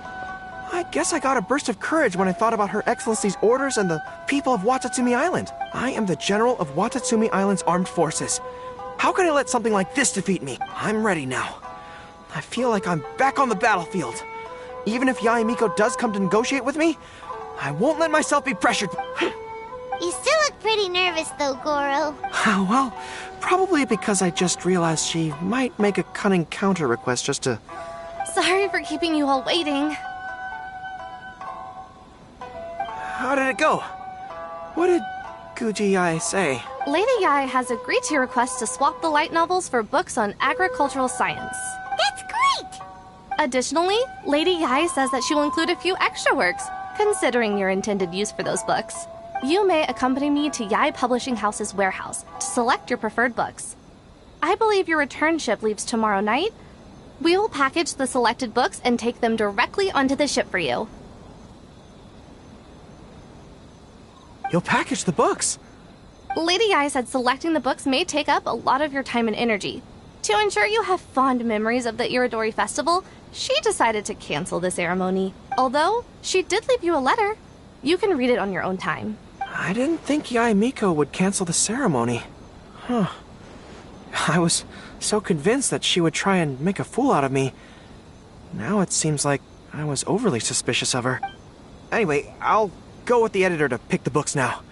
V: I guess I got a burst of courage when I thought about Her Excellency's orders and the people of Watatsumi Island. I am the General of Watatsumi Island's armed forces. How can I let something like this defeat me? I'm ready now. I feel like I'm back on the battlefield. Even if Yae Miko does come to negotiate with me, I won't let myself be pressured.
H: You still look pretty nervous though, Goro.
V: Well, probably because I just realized she might make a cunning counter request just to...
K: Sorry for keeping you all waiting.
V: How did it go? What did Guji Yae say?
K: Lady Yae has agreed to your request to swap the light novels for books on agricultural science.
H: That's great!
K: Additionally, Lady Yae says that she will include a few extra works, considering your intended use for those books. You may accompany me to Yae Publishing House's warehouse to select your preferred books. I believe your return ship leaves tomorrow night. We will package the selected books and take them directly onto the ship for you.
V: You'll package the books?
K: Lady Yae said selecting the books may take up a lot of your time and energy. To ensure you have fond memories of the Iridori Festival, she decided to cancel the ceremony. Although, she did leave you a letter. You can read it on your own time.
V: I didn't think Yae Miko would cancel the ceremony. I was so convinced that she would try and make a fool out of me. Now it seems like I was overly suspicious of her. Anyway, I'll go with the editor to pick the books now.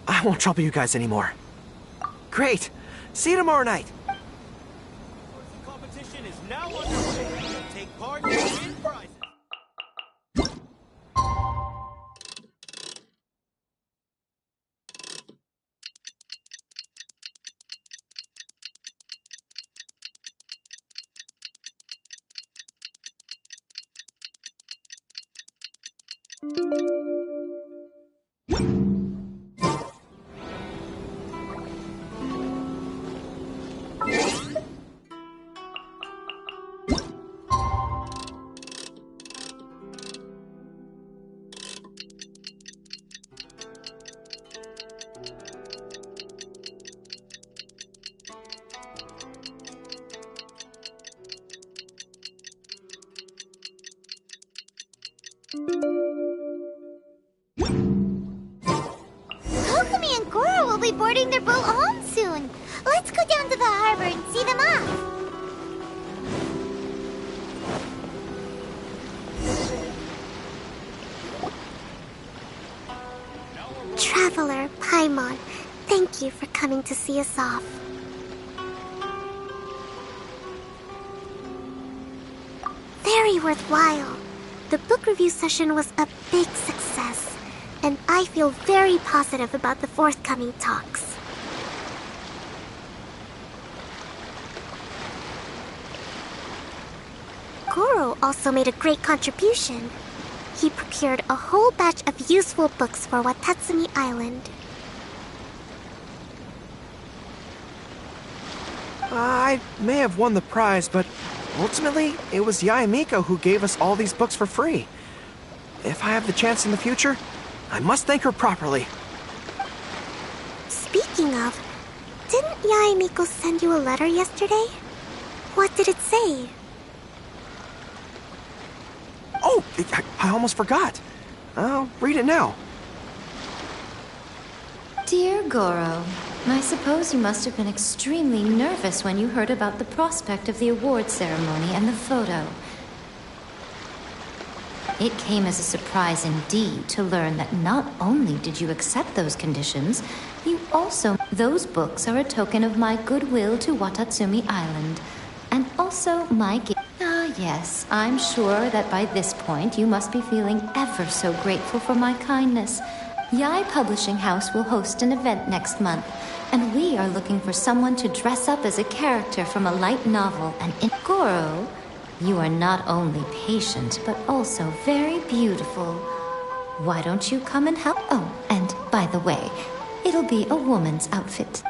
V: I won't trouble you guys anymore. Great! See you tomorrow night!
O: The competition is now underway. Take part and win prizes.
H: Kokomi and Goro will be boarding their boat home soon. Let's go down to the harbor and see them off.
U: Traveler, Paimon, thank you for coming to see us off. Very worthwhile. The book review session was a big success, and I feel very positive about the forthcoming talks. Goro also made a great contribution. He procured a whole batch of useful books for Watatsumi Island.
V: I may have won the prize, but ultimately, it was Yae Miko who gave us all these books for free. If I have the chance in the future, I must thank her properly.
U: Speaking of, didn't Yae Miko send you a letter yesterday? What did it say?
V: Oh, I almost forgot. I'll read it now.
A: Dear Goro, I suppose you must have been extremely nervous when you heard about the prospect of the award ceremony and the photo. It came as a surprise indeed to learn that not only did you accept those conditions, you also... Those books are a token of my goodwill to Watatsumi Island, and also my gift. Ah, yes, I'm sure that by this point you must be feeling ever so grateful for my kindness. Yae Publishing House will host an event next month, and we are looking for someone to dress up as a character from a light novel. And in Goro, you are not only patient, but also very beautiful. Why don't you come and help? Oh, and by the way, it'll be a woman's outfit.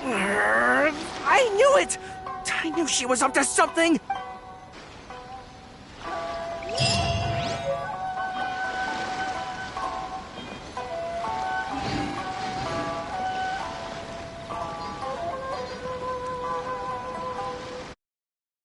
V: I knew it! I knew she was up to something!